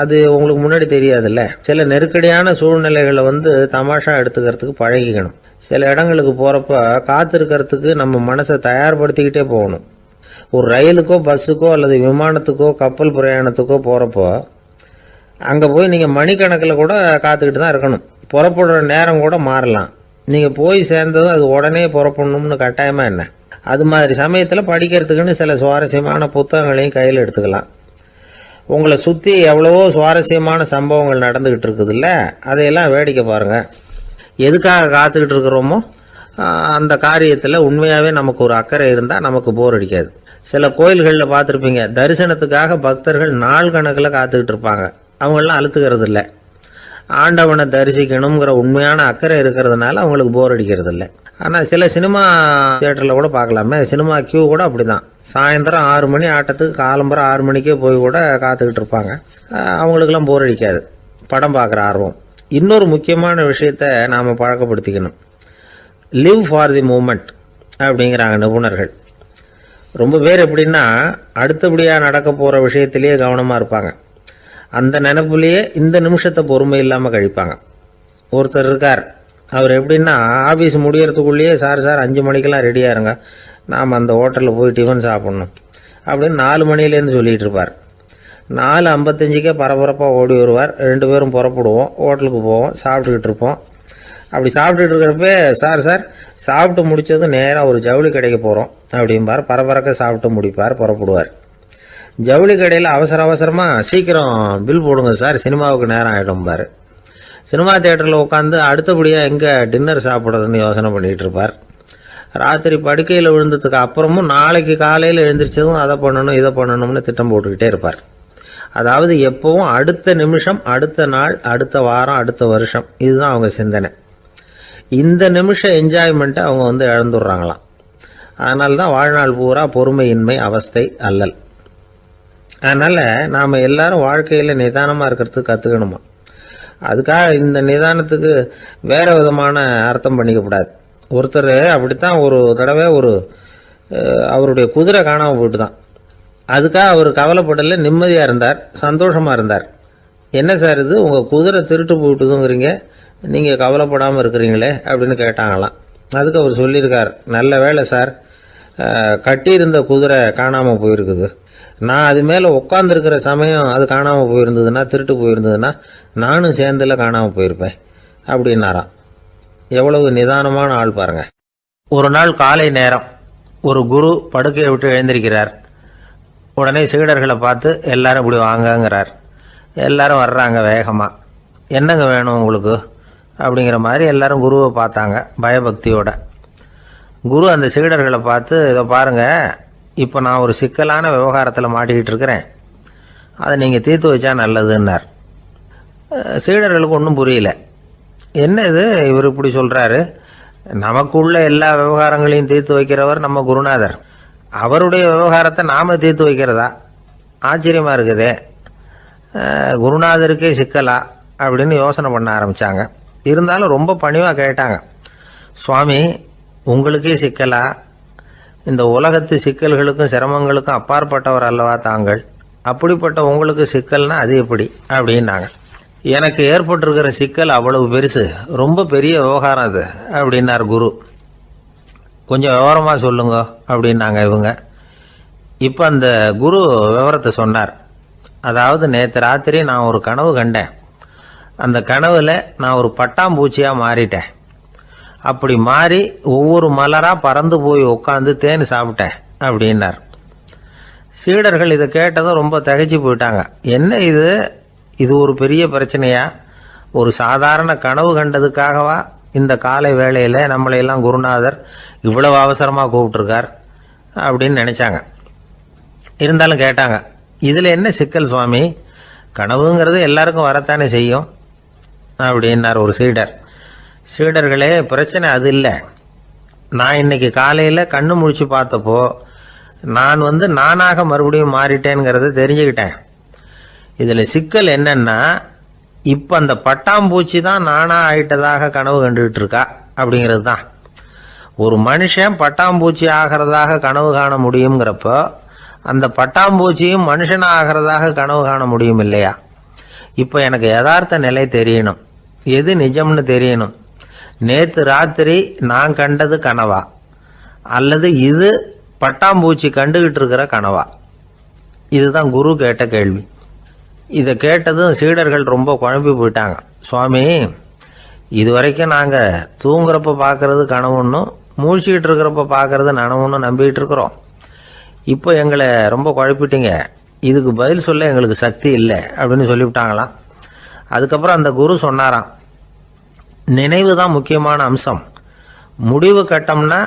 அது உங்களுக்கு முன்னாடி தெரியாதுல்ல. சில நெருக்கடியான சூழ்நிலைகளை தமாஷா எடுத்துக்கிறதுக்கு பழகிக்கணும். சில இடங்களுக்கு போகிறப்ப காத்திருக்கிறதுக்கு நம்ம மனசை தயார்படுத்திக்கிட்டே போகணும். ஒரு ரயிலுக்கோ பஸ்ஸுக்கோ அல்லது விமானத்துக்கோ கப்பல் பிரயாணத்துக்கோ போகிறப்போ அங்கே போய் நீங்கள் மணிக்கணக்கில் கூட காத்துக்கிட்டு தான் இருக்கணும். புறப்படுற நேரம் கூட மாறலாம். நீங்கள் போய் சேர்ந்ததும் அது உடனே புறப்படணும்னு கட்டாயமாக என்ன? அது மாதிரி சமயத்தில் படிக்கிறதுக்குன்னு சில சுவாரஸ்யமான புத்தகங்களையும் கையில் எடுத்துக்கலாம். உங்களை சுற்றி எவ்வளவோ சுவாரஸ்யமான சம்பவங்கள் நடந்துக்கிட்டு இருக்குதுல்ல, அதையெல்லாம் வேடிக்கை பாருங்கள். எதுக்காக காத்துக்கிட்டு இருக்கிறோமோ அந்த காரியத்தில் உண்மையாகவே நமக்கு ஒரு அக்கறை இருந்தால் நமக்கு போர் அடிக்காது. சில கோயில்களில் பார்த்துருப்பீங்க, தரிசனத்துக்காக பக்தர்கள் நாள் கணக்கில் காத்துக்கிட்டு இருப்பாங்க. அவங்களெலாம் அழுத்துக்கிறது இல்லை. ஆண்டவனை தரிசிக்கணுங்கிற உண்மையான அக்கறை இருக்கிறதுனால அவங்களுக்கு போர் அடிக்கிறது இல்லை. ஆனால் சில சினிமா தியேட்டரில் கூட பார்க்கலாமே, சினிமா கியூ கூட அப்படி தான். சாயந்தரம் 6 மணி ஆட்டத்துக்கு காலம்பரம் 6 மணிக்கே போய் கூட காத்துக்கிட்டு இருப்பாங்க. அவங்களுக்கெல்லாம் போர் அடிக்காது, படம் பார்க்குற ஆர்வம். இன்னொரு முக்கியமான விஷயத்தை நாம் பழக்கப்படுத்திக்கணும். லிவ் ஃபார் தி மூமெண்ட் அப்படிங்கிறாங்க நிபுணர்கள். ரொம்ப பேர் எப்படின்னா அடுத்தபடியாக நடக்க போகிற விஷயத்திலேயே கவனமாக இருப்பாங்க. அந்த நினைப்புலேயே இந்த நிமிஷத்தை பொறுமை இல்லாமல் கழிப்பாங்க. ஒருத்தர் இருக்கார், அவர் எப்படின்னா ஆஃபீஸ் முடியறதுக்குள்ளேயே சார் 5 மணிக்கெல்லாம் ரெடியாக இருங்க, நாம் அந்த ஹோட்டலில் போய் டிஃபன் சாப்பிட்ணும் அப்படின்னு 4 மணிலேருந்து சொல்லிகிட்டு இருப்பார். 4:55 பரபரப்பாக ஓடி வருவார். 2 பேரும் புறப்படுவோம், ஹோட்டலுக்கு போவோம், சாப்பிட்டுக்கிட்டு இருப்போம். அப்படி சாப்பிட்டுட்டு இருக்கிறப்ப சார் சாப்பிட்டு முடித்ததும் நேராக ஒரு ஜவுளி கடைக்கு போகிறோம் அப்படிம்பார். பரபரக்க சாப்பிட்டு முடிப்பார், புறப்படுவார். ஜவுளி கடையில் அவசரமாக சீக்கிரம் பில் போடுங்க சார், சினிமாவுக்கு நேரம் ஆகிடும்பார். சினிமா தியேட்டரில் உட்காந்து அடுத்தபடியாக எங்கே டின்னர் சாப்பிட்றதுன்னு யோசனை பண்ணிகிட்டு இருப்பார். ராத்திரி படுக்கையில் விழுந்ததுக்கு அப்புறமும் நாளைக்கு காலையில் எழுந்திரிச்சதும் அதை பண்ணணும் இதை பண்ணணும்னு திட்டம் போட்டுக்கிட்டே இருப்பார். அதாவது எப்பவும் அடுத்த நிமிஷம், அடுத்த நாள், அடுத்த வாரம், அடுத்த வருஷம், இதுதான் அவங்க சிந்தனை. இந்த நிமிஷம் என்ஜாய்மெண்ட்டை அவங்க இழந்துடுறாங்களாம். அதனால தான் வாழ்நாள் பூரா பொறுமையின்மை, அவஸ்தை, அல்லல். அதனால் நாம் எல்லாரும் வாழ்க்கையில் நிதானமாக இருக்கிறதுக்கு கற்றுக்கணுமா. அதுக்காக இந்த நிதானத்துக்கு வேறு விதமான அர்த்தம் பண்ணிக்கக்கூடாது. ஒருத்தர் அப்படித்தான் ஒரு தடவை அவருடைய குதிரை காணாமல் போயிட்டு தான். அதுக்காக அவர் கவலைப்படலை, நிம்மதியாக இருந்தார், சந்தோஷமாக இருந்தார். என்ன சார் இது, உங்கள் குதிரை திருட்டு போயிட்டுதுங்கிறீங்க, நீங்கள் கவலைப்படாமல் இருக்கிறீங்களே அப்படின்னு கேட்டாங்களாம். அதுக்கு அவர் சொல்லியிருக்கார், நல்ல வேலை சார், கட்டியிருந்த குதிரை காணாமல் போயிருக்குது. நான் அது மேலே உட்காந்துருக்கிற சமயம் அது காணாமல் போயிருந்ததுன்னா, திருட்டு போயிருந்ததுன்னா நானும் சேர்ந்தில் காணாமல் போயிருப்பேன் அப்படின்னாராம். எவ்வளவு நிதானமான ஆள் பாருங்க. ஒரு நாள் காலை நேரம் ஒரு குரு படுக்கையை விட்டு எழுந்திருக்கிறார். உடனே சீடர்களை பார்த்து எல்லாரும் இப்படி வாங்கங்கிறார். எல்லாரும் வர்றாங்க வேகமாக. என்னங்க வேணும் உங்களுக்கு அப்படிங்கிற மாதிரி எல்லாரும் குருவை பார்த்தாங்க பயபக்தியோட. குரு அந்த சீடர்களை பார்த்து, இதை பாருங்க, இப்போ நான் ஒரு சிக்கலான விவகாரத்தில் மாட்டிக்கிட்டு இருக்கிறேன். அதை நீங்கள் தீர்த்து வச்சா நல்லதுன்னார். சீடர்களுக்கு ஒன்றும் புரியல. என்ன இது இவர் இப்படி சொல்கிறாரு, நமக்குள்ள எல்லா விவகாரங்களையும் தீர்த்து வைக்கிறவர் நம்ம குருநாதர், அவருடைய விவகாரத்தை நாம் தீர்த்து வைக்கிறதா, ஆச்சரியமாக இருக்குதே, குருநாதருக்கே சிக்கலா அப்படின்னு யோசனை பண்ண ஆரம்பித்தாங்க. இருந்தாலும் ரொம்ப பணிவாக கேட்டாங்க, சுவாமி உங்களுக்கே சிக்கலா? இந்த உலகத்து சிக்கல்களுக்கும் சிரமங்களுக்கும் அப்பாற்பட்டவர் அல்லவா தாங்கள், அப்படிப்பட்ட உங்களுக்கு சிக்கல்னா அது எப்படி அப்படின்னாங்க. எனக்கு ஏற்பட்டிருக்கிற சிக்கல் அவ்வளவு பெருசு, ரொம்ப பெரிய விவகாரம் அது அப்படின்னார் குரு. கொஞ்சம் விவரமாக சொல்லுங்க அப்படின்னாங்க இவங்க. இப்போ அந்த குரு விவரத்தை சொன்னார். அதாவது நேற்று ராத்திரி நான் ஒரு கனவு கண்டேன். அந்த கனவுல நான் ஒரு பட்டாம்பூச்சியாக மாறிட்டேன். அப்படி மாறி ஒவ்வொரு மலராக பறந்து போய் உட்காந்து தேன் சாப்பிட்டேன் அப்படின்னார். சீடர்கள் இதை கேட்டதும் ரொம்ப திகைச்சு போயிட்டாங்க. என்ன இது, இது ஒரு பெரிய பிரச்சனையா? ஒரு சாதாரண கனவு கண்டதுக்காகவா இந்த காலை வேளையில் நம்மளையெல்லாம் குருநாதர் இவ்வளவு அவசரமாக கூப்பிட்டுருக்கார் அப்படின்னு நினச்சாங்க. இருந்தாலும் கேட்டாங்க, இதில் என்ன சிக்கல் சுவாமி? கனவுங்கிறது எல்லாருக்கும் வரத்தானே செய்யும் அப்படின்னார் ஒரு சீடர். சீடர்களே, பிரச்சனை அது இல்லை. நான் இன்னைக்கு காலையில் கண்ணு முழிச்சு பார்த்தப்போ நான் நானாக மறுபடியும் மாறிட்டேங்கிறத தெரிஞ்சுக்கிட்டேன். இதில் சிக்கல் என்னன்னா, இப்போ அந்த பட்டாம்பூச்சி தான் நானாக ஆயிட்டதாக கனவு கண்டுகிட்டு இருக்கா அப்படிங்கிறது தான். ஒரு மனுஷன் பட்டாம்பூச்சி ஆகிறதாக கனவு காண முடியுங்கிறப்போ அந்த பட்டாம்பூச்சியும் மனுஷனாக ஆகிறதாக கனவு காண முடியும் இல்லையா? இப்போ எனக்கு யதார்த்த நிலை தெரியணும், எது நிஜம்னு தெரியணும். நேற்று ராத்திரி நான் கண்டது கனவா, அல்லது இது பட்டாம்பூச்சி கண்டுகிட்டு இருக்கிற கனவா? இதுதான் குரு கேட்ட கேள்வி. இதை கேட்டதும் சீடர்கள் ரொம்ப குழம்பி போயிட்டாங்க. சுவாமி, இது வரைக்கும் நாங்கள் தூங்குறப்ப பார்க்கறது கனவுன்னும் மூழ்கிட்டு இருக்கிறப்ப பார்க்கறது நனவுன்னு நம்பிக்கிட்டு இருக்கிறோம். இப்போ எங்களை ரொம்ப குழப்பிட்டீங்க, இதுக்கு பதில் சொல்ல எங்களுக்கு சக்தி இல்லை அப்படின்னு சொல்லிவிட்டாங்களாம். அதுக்கப்புறம் அந்த குரு சொன்னாராம், நினைவு தான் முக்கியமான அம்சம். முடிவு கட்டம்னா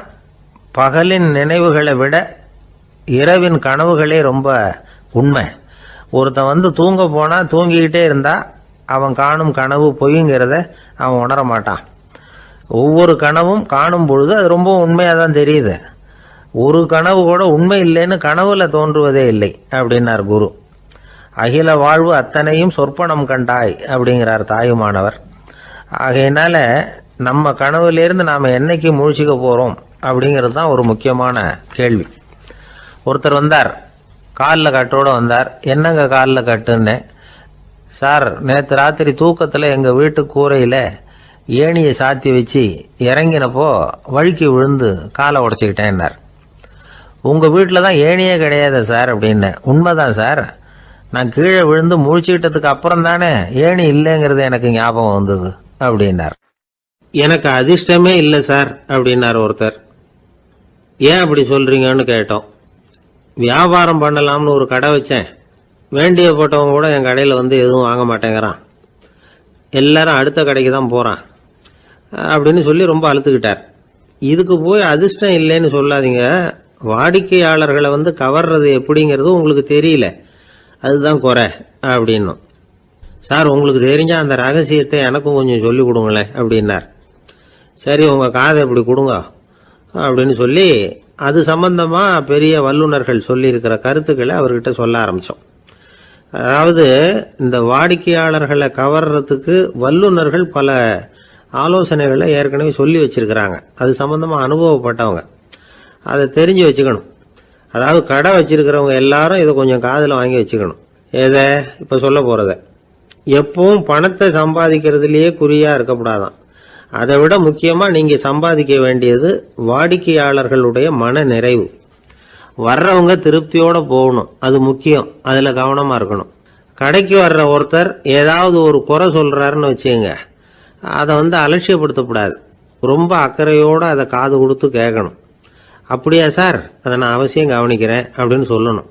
பகலின் நினைவுகளை விட இரவின் கனவுகளே ரொம்ப உண்மை. ஒருத்தன் தூங்க போனால் தூங்கிக்கிட்டே இருந்தால் அவன் காணும் கனவு பொய்ங்கிறத அவன் உணர மாட்டான். ஒவ்வொரு கனவும் காணும் பொழுது அது ரொம்ப உண்மையாக தான் தெரியுது. ஒரு கனவு கூட உண்மை இல்லைன்னு கனவுல தோன்றுவதே இல்லை அப்படின்னார் குரு. அகில வாழ்வு அத்தனையும் சொற்பனம் கண்டாய் அப்படிங்கிறார் தாயுமானவர். ஆகையினால நம்ம கனவுலேருந்து நாம் என்னைக்கு முழிச்சிக்க போகிறோம் அப்படிங்கிறது தான் ஒரு முக்கியமான கேள்வி. ஒருத்தர் வந்தார், காலில் கட்டோடு வந்தார். என்னங்க காலில் கட்டுன்னு? சார், நேற்று ராத்திரி தூக்கத்தில் எங்கள் வீட்டு கூரையில் ஏணியை சாத்தி வச்சு இறங்கினப்போ வழுக்கி விழுந்து காலை உடச்சிக்கிட்டேன்னார். உங்கள் வீட்டில் தான் ஏணியே கிடையாது சார் அப்படின்னு. உண்மைதான் சார், நான் கீழே விழுந்து முழிச்சுக்கிட்டதுக்கு அப்புறம் தானே ஏணி இல்லைங்கிறது எனக்கு ஞாபகம் வந்தது அப்படின்னார். எனக்கு அதிர்ஷ்டமே இல்லை சார் அப்படின்னார் ஒருத்தர். ஏன் அப்படி சொல்கிறீங்கன்னு கேட்டோம். வியாபாரம் பண்ணலாம்னு ஒரு கடை வச்சேன். வேண்டிய போட்டவங்க கூட என் கடையில் எதுவும் வாங்க மாட்டேங்கிறான். எல்லாரும் அடுத்த கடைக்கு தான் போகிறான் அப்படின்னு சொல்லி ரொம்ப அழுத்துக்கிட்டார். இதுக்கு போய் அதிர்ஷ்டம் இல்லைன்னு சொல்லாதீங்க. வாடிக்கையாளர்களை கவர்றது எப்படிங்கிறது உங்களுக்கு தெரியல, அதுதான் குறை அப்படின்னும். சார், உங்களுக்கு தெரிஞ்ச அந்த ரகசியத்தை எனக்கும் கொஞ்சம் சொல்லி கொடுங்களேன் அப்படின்னார். சரி, உங்கள் காதை இப்படி கொடுங்க அப்படின்னு சொல்லி அது சம்பந்தமாக பெரிய வல்லுநர்கள் சொல்லியிருக்கிற கருத்துக்களை அவர்கிட்ட சொல்ல ஆரம்பித்தோம். அதாவது இந்த வாடிக்கையாளர்களை கவர்றதுக்கு வல்லுநர்கள் பல ஆலோசனைகளை ஏற்கனவே சொல்லி வச்சிருக்கிறாங்க. அது சம்பந்தமாக அனுபவப்பட்டவங்க, அதை தெரிஞ்சு வச்சுக்கணும். அதாவது கடை வச்சிருக்கிறவங்க எல்லாரும் இதை கொஞ்சம் காதில் வாங்கி வச்சுக்கணும். எதை இப்போ சொல்ல போகிறத. எப்பவும் பணத்தை சம்பாதிக்கிறதுலேயே குறியாக இருக்கக்கூடாதான். அதை விட முக்கியமாக நீங்கள் சம்பாதிக்க வேண்டியது வாடிக்கையாளர்களுடைய மன நிறைவு. வர்றவங்க திருப்தியோடு போகணும், அது முக்கியம். அதில் கவனமாக இருக்கணும். கடைக்கு வர்ற ஒருத்தர் ஏதாவது ஒரு குறை சொல்கிறாருன்னு வச்சுங்க, அதை அலட்சியப்படுத்தக்கூடாது. ரொம்ப அக்கறையோடு அதை காது கொடுத்து கேட்கணும். அப்படியா சார், அதை நான் அவசியம் கவனிக்கிறேன் அப்படின்னு சொல்லணும்.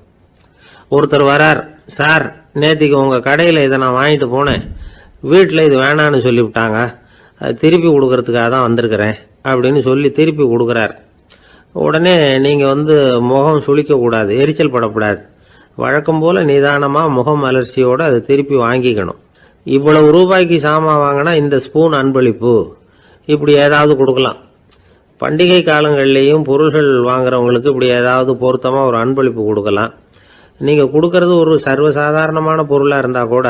ஒருத்தர் வரார், சார் நேற்றுக்கு உங்கள் கடையில் இதை நான் வாங்கிட்டு போனேன், வீட்டில் இது வேணான்னு சொல்லிவிட்டாங்க, அது திருப்பி கொடுக்கறதுக்காக தான் வந்திருக்கிறேன் அப்படின்னு சொல்லி திருப்பி கொடுக்குறார். உடனே நீங்கள் முகம் சுளிக்கக்கூடாது, எரிச்சல் படக்கூடாது. வழக்கம் போல நிதானமாக முகமலர்ச்சியோடு அதை திருப்பி வாங்கிக்கணும். இவ்வளவு ரூபாய்க்கு சாமான் வாங்கினா இந்த ஸ்பூன் அன்பளிப்பு, இப்படி ஏதாவது கொடுக்கலாம். பண்டிகை காலங்கள்லேயும் பொருள்கள் வாங்குறவங்களுக்கு இப்படி ஏதாவது பொருத்தமாக ஒரு அன்பளிப்பு கொடுக்கலாம். நீங்கள் கொடுக்கறது ஒரு சர்வசாதாரணமான பொருளாக இருந்தால் கூட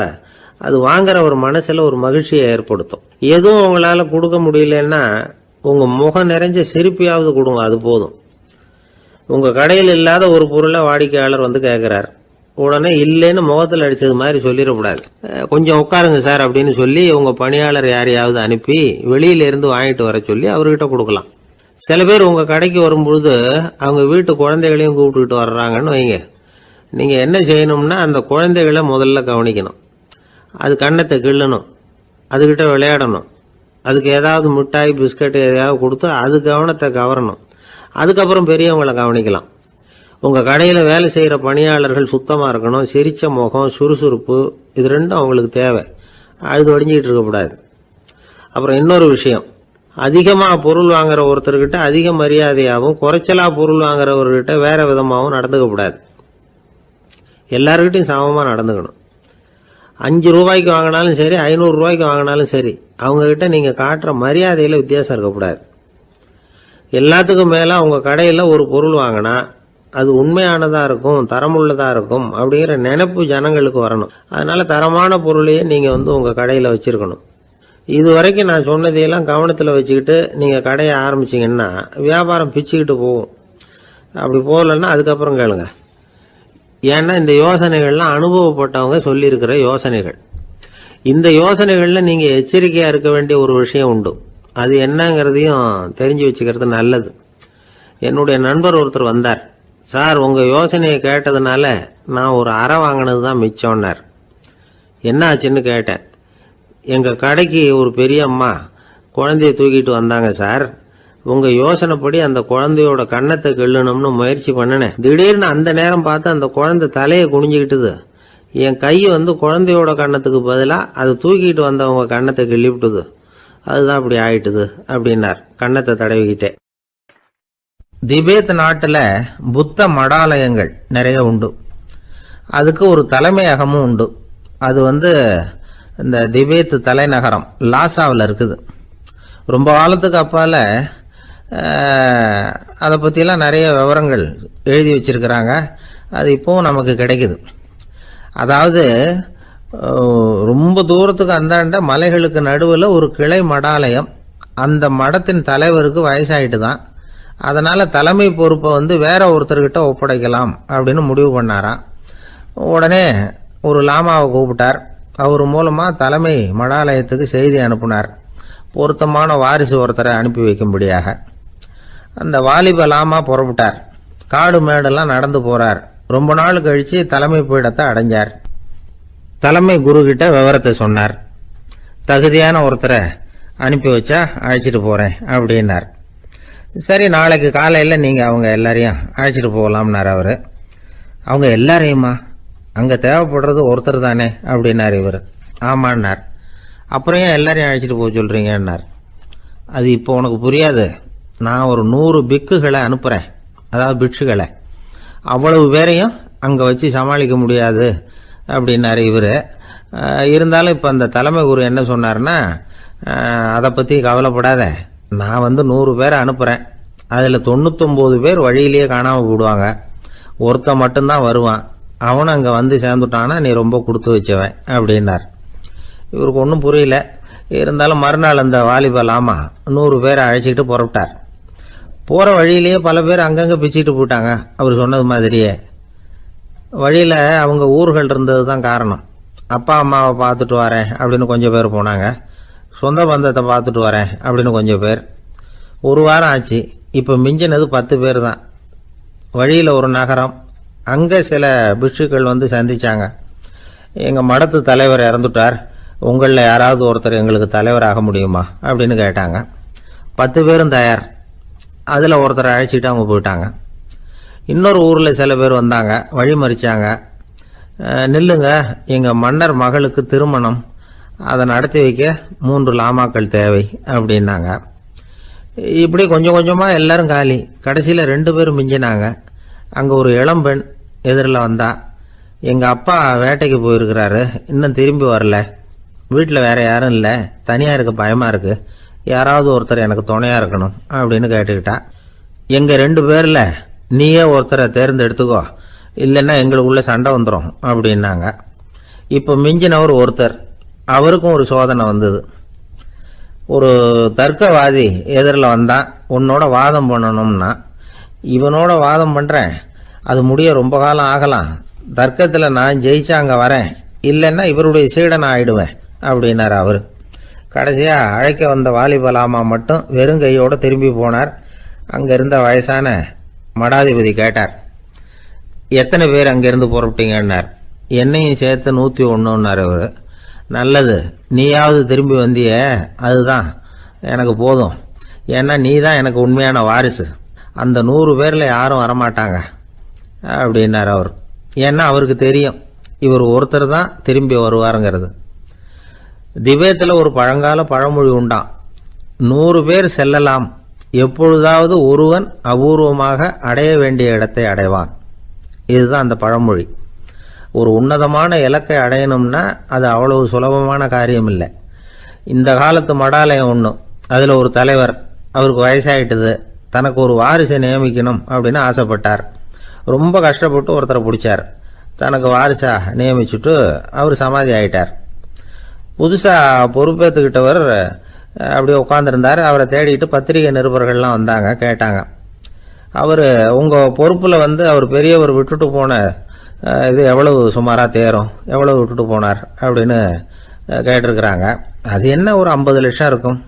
அது வாங்குற ஒரு மனசில் ஒரு மகிழ்ச்சியை ஏற்படுத்தும். எதுவும் உங்களால் கொடுக்க முடியலன்னா உங்கள் முகம் நிறைஞ்ச சிரிப்பையாவது கொடுங்க, அது போதும். உங்கள் கடையில் இல்லாத ஒரு பொருளை வாடிக்கையாளர் வந்து கேட்குறார், உடனே இல்லைன்னு முகத்தில் அடித்தது மாதிரி சொல்லிடக்கூடாது. கொஞ்சம் உட்காருங்க சார் அப்படின்னு சொல்லி உங்கள் பணியாளர் யாரையாவது அனுப்பி வெளியிலேருந்து வாங்கிட்டு வர சொல்லி அவர்கிட்ட கொடுக்கலாம். சில பேர் உங்கள் கடைக்கு வரும்பொழுது அவங்க வீட்டு குழந்தைகளையும் கூப்பிட்டுக்கிட்டு வர்றாங்கன்னு வைங்க. நீங்கள் என்ன செய்யணும்னா அந்த குழந்தைகளை முதல்ல கவனிக்கணும். அது கன்னத்தை கிள்ளணும், அதுகிட்ட விளையாடணும், அதுக்கு ஏதாவது மிட்டாய் பிஸ்கட் எதையாவது கொடுத்து அது கவனத்தை கவரணும். அதுக்கப்புறம் பெரியவங்களை கவனிக்கலாம். உங்கள் கடையில் வேலை செய்கிற பணியாளர்கள் சுத்தமாக இருக்கணும். சிரிச்ச முகம், சுறுசுறுப்பு, இது ரெண்டும் அவங்களுக்கு தேவை. அழுது வடிஞ்சிக்கிட்டு இருக்கக்கூடாது. அப்புறம் இன்னொரு விஷயம், அதிகமாக பொருள் வாங்குற ஒருத்தர்கிட்ட அதிக மரியாதையாகவும் குறைச்சலாக பொருள் வாங்குறவர்கிட்ட வேற விதமாகவும் நடந்துக்கக்கூடாது. எல்லாருக்கிட்டையும் சமமாக நடந்துக்கணும். 5 ரூபாய்க்கு வாங்கினாலும் சரி, 500 ரூபாய்க்கு வாங்கினாலும் சரி, அவங்கக்கிட்ட நீங்கள் காட்டுற மரியாதையில் வித்தியாசம் இருக்கக்கூடாது. எல்லாத்துக்கும் மேலே அவங்க கடையில் ஒரு பொருள் வாங்கினா அது உண்மையானதாக இருக்கும், தரமுள்ளதாக இருக்கும் அப்படிங்கிற நினைப்பு ஜனங்களுக்கு வரணும். அதனால் தரமான பொருளையே நீங்கள் உங்கள் கடையில் வச்சுருக்கணும். இது வரைக்கும் நான் சொன்னதையெல்லாம் கவனத்தில் வச்சுக்கிட்டு நீங்கள் கடையை ஆரம்பிச்சிங்கன்னா வியாபாரம் பிச்சுக்கிட்டு போகும். அப்படி போகலன்னா அதுக்கப்புறம் கேளுங்க. ஏன்னா இந்த யோசனைகள்லாம் அனுபவப்பட்டவங்க சொல்லியிருக்கிற யோசனைகள். இந்த யோசனைகளில் நீங்கள் எச்சரிக்கையாக இருக்க வேண்டிய ஒரு விஷயம் உண்டு. அது என்னங்கிறதையும் தெரிஞ்சு வச்சுக்கிறது நல்லது. என்னுடைய நண்பர் ஒருத்தர் வந்தார். சார், உங்கள் யோசனையை கேட்டதுனால நான் ஒரு அறை வாங்கினது தான் மிச்சம்னார். என்ன ஆச்சுன்னு கேட்டேன். எங்கள் கடைக்கு ஒரு பெரிய அம்மா குழந்தைய தூக்கிட்டு வந்தாங்க சார். உங்கள் யோசனைப்படி அந்த குழந்தையோட கன்னத்தை கிள்ளணும்னு முயற்சி பண்ணினேன். திடீர்னு அந்த நேரம் பார்த்து அந்த குழந்தை தலையை குனிஞ்சிக்கிட்டுது. என் கை குழந்தையோட கன்னத்துக்கு பதிலாக அது தூக்கிட்டு வந்தவங்க கன்னத்தை கிள்ளிவிட்டுது. அதுதான் அப்படி ஆயிட்டுது அப்படின்னார் கன்னத்தை தடவிக்கிட்டே. திபேத் நாட்டில் புத்த மடாலயங்கள் நிறைய உண்டு. அதுக்கு ஒரு தலைமையகமும் உண்டு. அது இந்த திபேத் தலைநகரம் லாசாவில் இருக்குது. ரொம்ப காலத்துக்கு அப்பால் அதை பற்றிலாம் நிறைய விவரங்கள் எழுதி வச்சிருக்கிறாங்க. அது இப்போவும் நமக்கு கிடைக்குது. அதாவது ரொம்ப தூரத்துக்கு அந்தாண்ட மலைகளுக்கு நடுவில் ஒரு கிளை மடாலயம். அந்த மடத்தின் தலைவருக்கு வயசாயிட்டு தான். அதனால் தலைமை பொறுப்பை வேற ஒருத்தர்கிட்ட ஒப்படைக்கலாம் அப்படின்னு முடிவு பண்ணாராம். உடனே ஒரு லாமாவை கூப்பிட்டார். அவர் மூலமாக தலைமை மடாலயத்துக்கு செய்தி அனுப்புனார், பொருத்தமான வாரிசு ஒருத்தரை அனுப்பி வைக்கும்படியாக. அந்த வாலிப லாமா புறப்பட்டார். காடு மேடெல்லாம் நடந்து போறார். ரொம்ப நாள் கழிச்சு தலைமை பீடத்தை அடைஞ்சார். தலைமை குரு கிட்ட விவரத்தை சொன்னார். தகுதியான ஒருத்தரை அனுப்பி வச்சா அழைச்சிட்டு போறேன் அப்படின்னார். சரி, நாளைக்கு காலையில் நீங்கள் அவங்க எல்லாரையும் அழைச்சிட்டு போகலாம்னார் அவர். அவங்க எல்லாரையுமா? அங்கே தேவைப்படுறது ஒருத்தர் தானே அப்படின்னார் இவர். ஆமான்னார். அப்புறம் ஏன் எல்லாரையும் அழைச்சிட்டு போக சொல்கிறீங்கன்னார். அது இப்போ உனக்கு புரியாது. நான் ஒரு 100 பிக்குகளை அனுப்புகிறேன், அதாவது பிட்சுகளை. அவ்வளவு பேரையும் அங்கே வச்சு சமாளிக்க முடியாது அப்படின்னாரு இவர். இருந்தாலும் இப்போ அந்த தலைமை குரு என்ன சொன்னார்னா, அதை பற்றி கவலைப்படாத, நான் 100 பேரை அனுப்புகிறேன். அதில் 99 பேர் வழியிலேயே காணாமல் போடுவாங்க, ஒருத்தன் மட்டும்தான் வருவான். அவனும் அங்கே சேர்ந்துட்டானா நீ ரொம்ப கொடுத்து வச்சவன் அப்படின்னார். இவருக்கு ஒன்றும் புரியல. இருந்தாலும் மறுநாள் அந்த வாலிபலாமா 100 பேரை அழைச்சிக்கிட்டு புறப்பட்டார். போகிற வழியிலேயே பல பேர் அங்கங்கே பிச்சுக்கிட்டு போயிட்டாங்க அவர் சொன்னது மாதிரியே. வழியில் அவங்க ஊர்கள் இருந்தது தான் காரணம். அப்பா அம்மாவை பார்த்துட்டு வரேன் அப்படின்னு கொஞ்சம் பேர் போனாங்க. சொந்த பந்தத்தை பார்த்துட்டு வரேன் அப்படின்னு கொஞ்சம் பேர். ஒரு வாரம் ஆச்சு. இப்போ மிஞ்சினது 10 பேர் தான். வழியில் ஒரு நகரம். அங்கே சில பிட்சுக்கள் சந்திச்சாங்க. எங்கள் மடத்து தலைவர் இறந்துட்டார், உங்களில் யாராவது ஒருத்தர் எங்களுக்கு தலைவராக முடியுமா அப்படின்னு கேட்டாங்க. 10 பேரும் தயார். அதில் ஒருத்தரை அழைச்சிட்டு அவங்க போயிட்டாங்க. இன்னொரு ஊரில் சில பேர் வந்தாங்க, வழி மறிச்சாங்க. நில்லுங்க, எங்கள் மன்னர் மகளுக்கு திருமணம், அதை நடத்தி வைக்க 3 லாமாக்கள் தேவை அப்படின்னாங்க. இப்படி கொஞ்சம் கொஞ்சமாக எல்லாரும் காலி. கடைசியில் 2 பேரும் மிஞ்சினாங்க. அங்கே ஒரு இளம்பெண் எதிரில் வந்தா. எங்கள் அப்பா வேட்டைக்கு போயிருக்கிறாரு, இன்னும் திரும்பி வரல. வீட்டில் வேற யாரும் இல்லை, தனியாக இருக்க பயமாக இருக்குது. யாராவது ஒருத்தர் எனக்கு துணையாக இருக்கணும் அப்படின்னு கேட்டுக்கிட்டா. எங்கள் 2 பேரில் நீயே ஒருத்தரை தேர்ந்தெடுத்துக்கோ, இல்லைன்னா எங்களுக்குள்ளே சண்டை வந்துடும் அப்படின்னாங்க. இப்போ மிஞ்சினவர் ஒருத்தர், அவருக்கும் ஒரு சோதனை வந்தது. ஒரு தர்க்கவாதி எதிரில் வந்தான், உன்னோட வாதம் பண்ணணும்னா. இவனோட வாதம் பண்ணுறேன், அது முடிய ரொம்ப காலம் ஆகலாம். தர்க்கத்தில் நான் ஜெயிச்சா அங்கே வரேன், இல்லைன்னா இவருடைய சீடனை ஆயிடுவேன் அப்படின்னார் அவர். கடைசியாக அழைக்க வந்த வாலிபலாமா மட்டும் வெறும் கையோடு திரும்பி போனார். அங்கே இருந்த வயசான மடாதிபதி கேட்டார், எத்தனை பேர் அங்கேருந்து புறப்பட்டீங்கன்னார். என்னையும் சேர்த்து 101ன்னார் அவர். நல்லது, நீயாவது திரும்பி வந்தியே, அதுதான் எனக்கு போதும். ஏன்னா நீ தான் எனக்கு உண்மையான வாரிசு. அந்த 100 பேரில் யாரும் வரமாட்டாங்க அப்படின்னார் அவர். ஏன்னா அவருக்கு தெரியும் இவர் ஒருத்தர் தான் திரும்பி வருவாருங்கிறது. திபேத்தில் ஒரு பழங்கால பழமொழி உண்டாம், 100 பேர் செல்லலாம், எப்பொழுதாவது ஒருவன் அபூர்வமாக அடைய வேண்டிய இடத்தை அடைவான். இதுதான் அந்த பழமொழி. ஒரு உன்னதமான இலக்கை அடையணும்னா அது அவ்வளவு சுலபமான காரியம் இல்லை. இந்த காலத்து மடாலயம் ஒன்று, அதில் ஒரு தலைவர், அவருக்கு வயசாயிட்டுது, தனக்கு ஒரு வாரிசை நியமிக்கணும் அப்படின்னு ஆசைப்பட்டார். ரொம்ப கஷ்டப்பட்டு ஒருத்தரை பிடிச்சார், தனக்கு வாரிசா நியமிச்சுட்டு அவர் சமாதி ஆயிட்டார். புதுசாக பொறுப்பேற்றுக்கிட்டவர் அப்படியே உட்காந்துருந்தார். அவரை தேடிட்டு பத்திரிகை நிருபர்கள்லாம் வந்தாங்க, கேட்டாங்க. அவர் உங்கள் பொறுப்பில் அவர் பெரியவர் விட்டுட்டு போன இது எவ்வளவு சுமாராக தேரும், எவ்வளவு விட்டுட்டு போனார் அப்படின்னு கேட்டிருக்கிறாங்க. அது என்ன ஒரு 50 லட்சம் இருக்கும்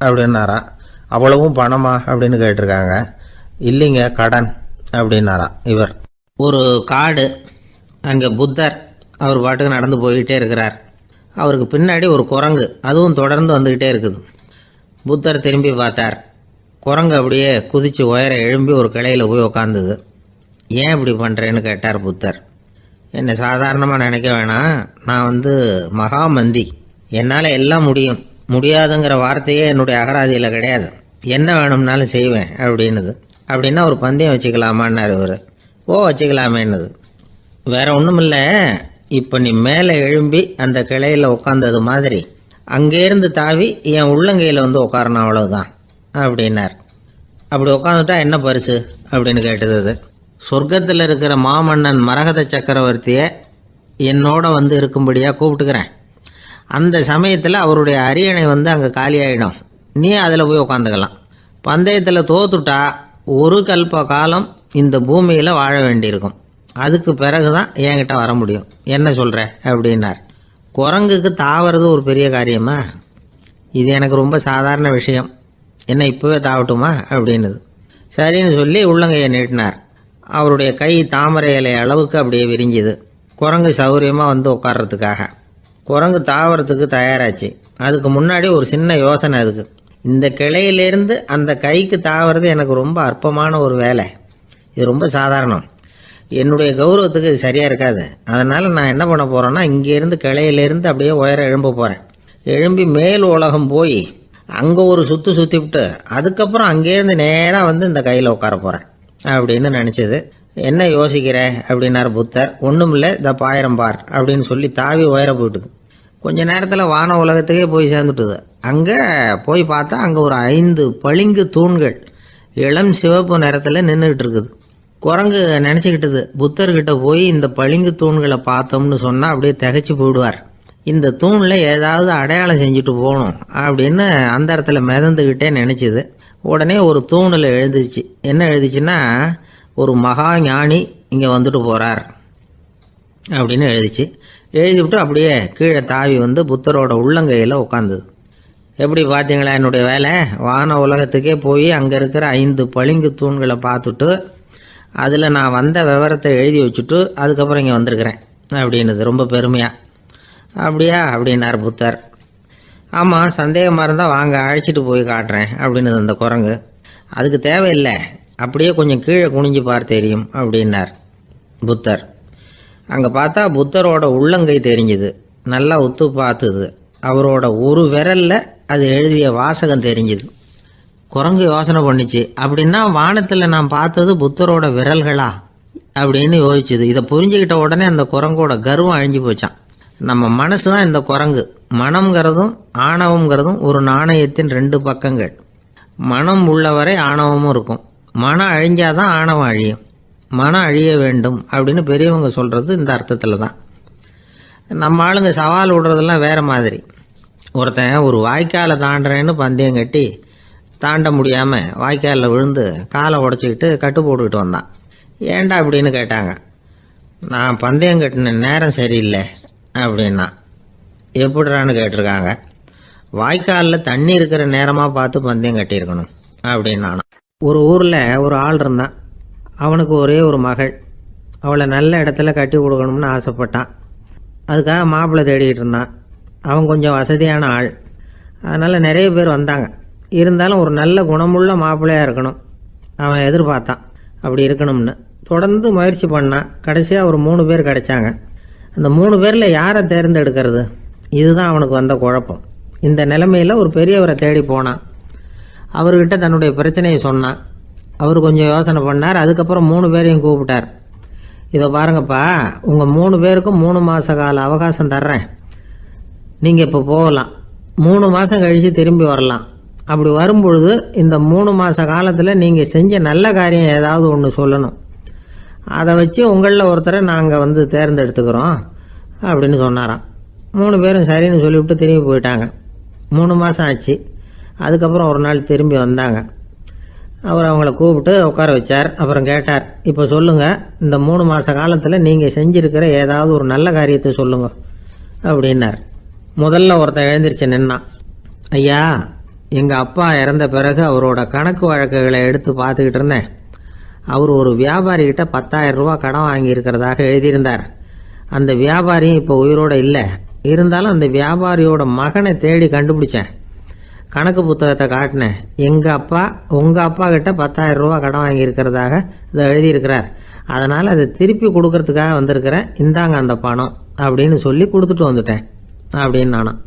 அப்படின்னாராம். அவ்வளவும் பணமா அப்படின்னு கேட்டிருக்காங்க. இல்லைங்க, கடன் அப்படின்னாராம் இவர். ஒரு காடு, அங்கே புத்தர் அவர் பாட்டுக்கு நடந்து போய்கிட்டே இருக்கிறார். அவருக்கு பின்னாடி ஒரு குரங்கு, அதுவும் தொடர்ந்து வந்துக்கிட்டே இருக்குது. புத்தர் திரும்பி பார்த்தார். குரங்கு அப்படியே குதித்து உயர எழும்பி ஒரு கிளையில் போய் உக்காந்துது. ஏன் இப்படி பண்ணுறேன்னு கேட்டார் புத்தர். என்னை சாதாரணமாக நினைக்க வேணாம், நான் மகாமந்தி, என்னால் எல்லாம் முடியும், முடியாதுங்கிற வார்த்தையே என்னுடைய அகராதியில் கிடையாது, என்ன வேணும்னாலும் செய்வேன் அப்படின்னுது. அப்படின்னா ஒரு பந்தயம் வச்சுக்கலாமான்னார் இவர். ஓ வச்சுக்கலாமேன்னுது. வேற ஒன்றும் இல்லை, இப்போ நீ மேலே எழும்பி அந்த கிளையில் உட்காந்தது மாதிரி அங்கேருந்து தாவி என் உள்ளங்கையில் உட்காரணும், அவ்வளவுதான் அப்படின்னார். அப்படி உட்காந்துட்டா என்ன பரிசு அப்படின்னு கேட்டது அது. சொர்க்கத்தில் இருக்கிற மாமன்னன் மரகத சக்கரவர்த்தியை என்னோட இருக்கும்படியாக கூப்பிட்டுக்கிறேன். அந்த சமயத்தில் அவருடைய அரியணை அங்கே காலியாயிடும், நீ அதில் போய் உட்காந்துக்கலாம். பந்தயத்தில் தோத்துட்டா ஒரு கல்ப காலம் இந்த பூமியில் வாழ வேண்டியிருக்கும், அதுக்கு பிறகு தான் என்கிட்ட வர முடியும், என்ன சொல்கிற அப்படின்னார். குரங்குக்கு தாவறது ஒரு பெரிய காரியமா? இது எனக்கு ரொம்ப சாதாரண விஷயம், என்ன இப்போவே தாவட்டுமா அப்படின்னுது. சரின்னு சொல்லி உள்ளங்கையை நீட்டினார். அவருடைய கை தாமரை இலை அளவுக்கு அப்படியே விரிஞ்சுது. குரங்கு சௌகரியமாக உட்கார்றதுக்காக. குரங்கு தாவறதுக்கு தயாராச்சு. அதுக்கு முன்னாடி ஒரு சின்ன யோசனை அதுக்கு. இந்த கிளையிலேருந்து அந்த கைக்கு தாவறது எனக்கு ரொம்ப அற்பமான ஒரு வேலை, இது ரொம்ப சாதாரணம், என்னுடைய கௌரவத்துக்கு இது சரியாக இருக்காது. அதனால் நான் என்ன பண்ண போகிறேன்னா, இங்கேருந்து கிளையிலேருந்து அப்படியே உயர எழும்ப போகிறேன். எழும்பி மேல் உலகம் போய் அங்கே ஒரு சுற்றிவிட்டு அதுக்கப்புறம் அங்கேருந்து நேராக இந்த கையில் உட்கார போகிறேன் அப்படின்னு நினச்சிது. என்ன யோசிக்கிற அப்படின்னார் புத்தர். ஒன்றும் இல்லை, இந்த பாயிரம் பார் அப்படின்னு சொல்லி தாவி உயர போயிட்டுது. கொஞ்ச நேரத்தில் வான உலகத்துக்கே போய் சேர்ந்துட்டுது. அங்கே போய் பார்த்தா அங்கே ஒரு 5 பளிங்கு தூண்கள் இளம் சிவப்பு நிறத்தில் நின்றுக்கிட்டு இருக்குது. குரங்கு நினச்சிக்கிட்டது, புத்தர்கிட்ட போய் இந்த பளிங்கு தூண்களை பார்த்தோம்னு சொன்னால் அப்படியே திகைச்சு போயிடுவார், இந்த தூணில் ஏதாவது அடையாளம் செஞ்சுட்டு போகணும் அப்படின்னு அந்த இடத்துல மிதந்துக்கிட்டே நினச்சிது. உடனே ஒரு தூணில் எழுதிச்சு. என்ன எழுதிச்சுன்னா, ஒரு மகா ஞானி இங்கே வந்துட்டு போகிறார் அப்படின்னு எழுதிச்சு. எழுதிவிட்டு அப்படியே கீழே தாவி புத்தரோட உள்ளங்கையில் உட்காந்துது. எப்படி பார்த்தீங்களா என்னுடைய வேலை? வான உலகத்துக்கே போய் அங்கே இருக்கிற 5 பளிங்கு தூண்களை பார்த்துட்டு அதில் நான் வந்த விவரத்தை எழுதி வச்சுட்டு அதுக்கப்புறம் இங்கே வந்திருக்கிறேன் அப்படின்னுது ரொம்ப பெருமையாக. அப்படியா அப்படின்னார் புத்தர். ஆமாம், சந்தேகமாக இருந்தால் வாங்க, அழைச்சிட்டு போய் காட்டுறேன் அப்படின்னுது அந்த குரங்கு. அதுக்கு தேவையில்லை, அப்படியே கொஞ்சம் கீழே குனிஞ்சு பார் தெரியும் அப்படின்னார் புத்தர். அங்கே பார்த்தா புத்தரோட உள்ளங்கை தெரிஞ்சுது. நல்லா உத்து பார்த்துது. அவரோட ஒரு விரலில் அது எழுதிய வாசகம் தெரிஞ்சுது. குரங்கு யோசனை பண்ணிச்சு, அப்படின்னா வானத்தில் நான் பார்த்தது புத்தரோட விரல்களா அப்படின்னு யோசிச்சுது. இதை புரிஞ்சுக்கிட்ட உடனே அந்த குரங்கோட கர்வம் அழிஞ்சு போச்சான். நம்ம மனசு தான் இந்த குரங்கு. மனம்ங்கிறதும் ஆணவம்ங்கிறதும் ஒரு நாணயத்தின் ரெண்டு பக்கங்கள். மனம் உள்ளவரை ஆணவமும் இருக்கும். மனம் அழிஞ்சாதான் ஆணவம் அழியும். மனம் அழிய வேண்டும் அப்படின்னு பெரியவங்க சொல்கிறது இந்த அர்த்தத்தில் தான். நம்ம ஆளுங்க சவால் விடுறதெல்லாம் வேறு மாதிரி. ஒருத்தன் ஒரு வாய்க்காலை தாண்டுறேன்னு பந்தயம் கட்டி தாண்ட முடியாமல் வாய்க்காலில் விழுந்து காலை உடச்சிக்கிட்டு கட்டு போட்டுக்கிட்டு வந்தான். ஏன்டா அப்படின்னு கேட்டாங்க. நான் பந்தயம் கட்டின நேரம் சரியில்லை அப்படின்னா. எப்படிறான்னு கேட்டிருக்காங்க. வாய்க்காலில் தண்ணி இருக்கிற நேரமாக பார்த்து பந்தயம் கட்டியிருக்கணும் அப்படின்னானா. ஒரு ஊரில் ஒரு ஆள் இருந்தான். அவனுக்கு ஒரே ஒரு மகள். அவளை நல்ல இடத்துல கட்டி கொடுக்கணும்னு ஆசைப்பட்டான். அதுக்காக மாப்பிள்ளை தேடிக்கிட்டு இருந்தான். அவன் கொஞ்சம் வசதியான ஆள். அதனால் நிறைய பேர் வந்தாங்க. இருந்தாலும் ஒரு நல்ல குணமுள்ள மாப்பிள்ளையாக இருக்கணும் அவன் எதிர்பார்த்தான். அப்படி இருக்கணும்னு தொடர்ந்து முயற்சி பண்ணான். கடைசியாக ஒரு 3 பேர் கிடைச்சாங்க. அந்த 3 பேரில் யாரை தேர்ந்தெடுக்கிறது, இதுதான் அவனுக்கு வந்த குழப்பம். இந்த நிலைமையில் ஒரு பெரியவரை தேடி போனான். அவர்கிட்ட தன்னுடைய பிரச்சனையை சொன்னான். அவர் கொஞ்சம் யோசனை பண்ணார். அதுக்கப்புறம் 3 பேரையும் கூப்பிட்டார். இதை பாருங்கப்பா, உங்கள் 3 பேருக்கும் 3 மாத கால அவகாசம் தர்றேன். நீங்கள் இப்போ போகலாம். 3 மாதம் கழித்து திரும்பி வரலாம். அப்படி வரும்பொழுது இந்த 3 மாத காலத்தில் நீங்கள் செஞ்ச நல்ல காரியம் ஏதாவது ஒன்று சொல்லணும். அதை வச்சு உங்களில் ஒருத்தரை நாங்கள் தேர்ந்தெடுத்துக்கிறோம் அப்படின்னு சொன்னாராம். 3 பேரும் சரின்னு சொல்லிவிட்டு திரும்பி போயிட்டாங்க. 3 மாதம் ஆச்சு. அதுக்கப்புறம் ஒரு நாள் திரும்பி வந்தாங்க. அவர் அவங்கள கூப்பிட்டு உட்கார வச்சார். அப்புறம் கேட்டார், இப்போ சொல்லுங்கள், இந்த 3 மாத காலத்தில் நீங்கள் செஞ்சுருக்கிற ஏதாவது ஒரு நல்ல காரியத்தை சொல்லுங்க அப்படின்னார். முதல்ல ஒருத்தன் எழுந்திரிச்சு நின்னான். ஐயா, எங்கள் அப்பா இறந்த பிறகு அவரோட கணக்கு வழக்குகளை எடுத்து பார்த்துக்கிட்டு இருந்தேன். அவர் ஒரு வியாபாரிகிட்ட 10,000 ரூபா கடன் வாங்கியிருக்கிறதாக எழுதியிருந்தார். அந்த வியாபாரியும் இப்போ உயிரோடு இல்லை. இருந்தாலும் அந்த வியாபாரியோட மகனை தேடி கண்டுபிடிச்சேன். கணக்கு புத்தகத்தை காட்டினேன். உங்கள் அப்பா கிட்ட 10,000 ரூபா கடன் வாங்கியிருக்கிறதாக இதை எழுதியிருக்கிறார். அதனால் அதை திருப்பி கொடுக்கறதுக்காக வந்திருக்கிறேன். இந்தாங்க அந்த பணம் அப்படின்னு சொல்லி கொடுத்துட்டு வந்துட்டேன் அப்படின்னு நானும்.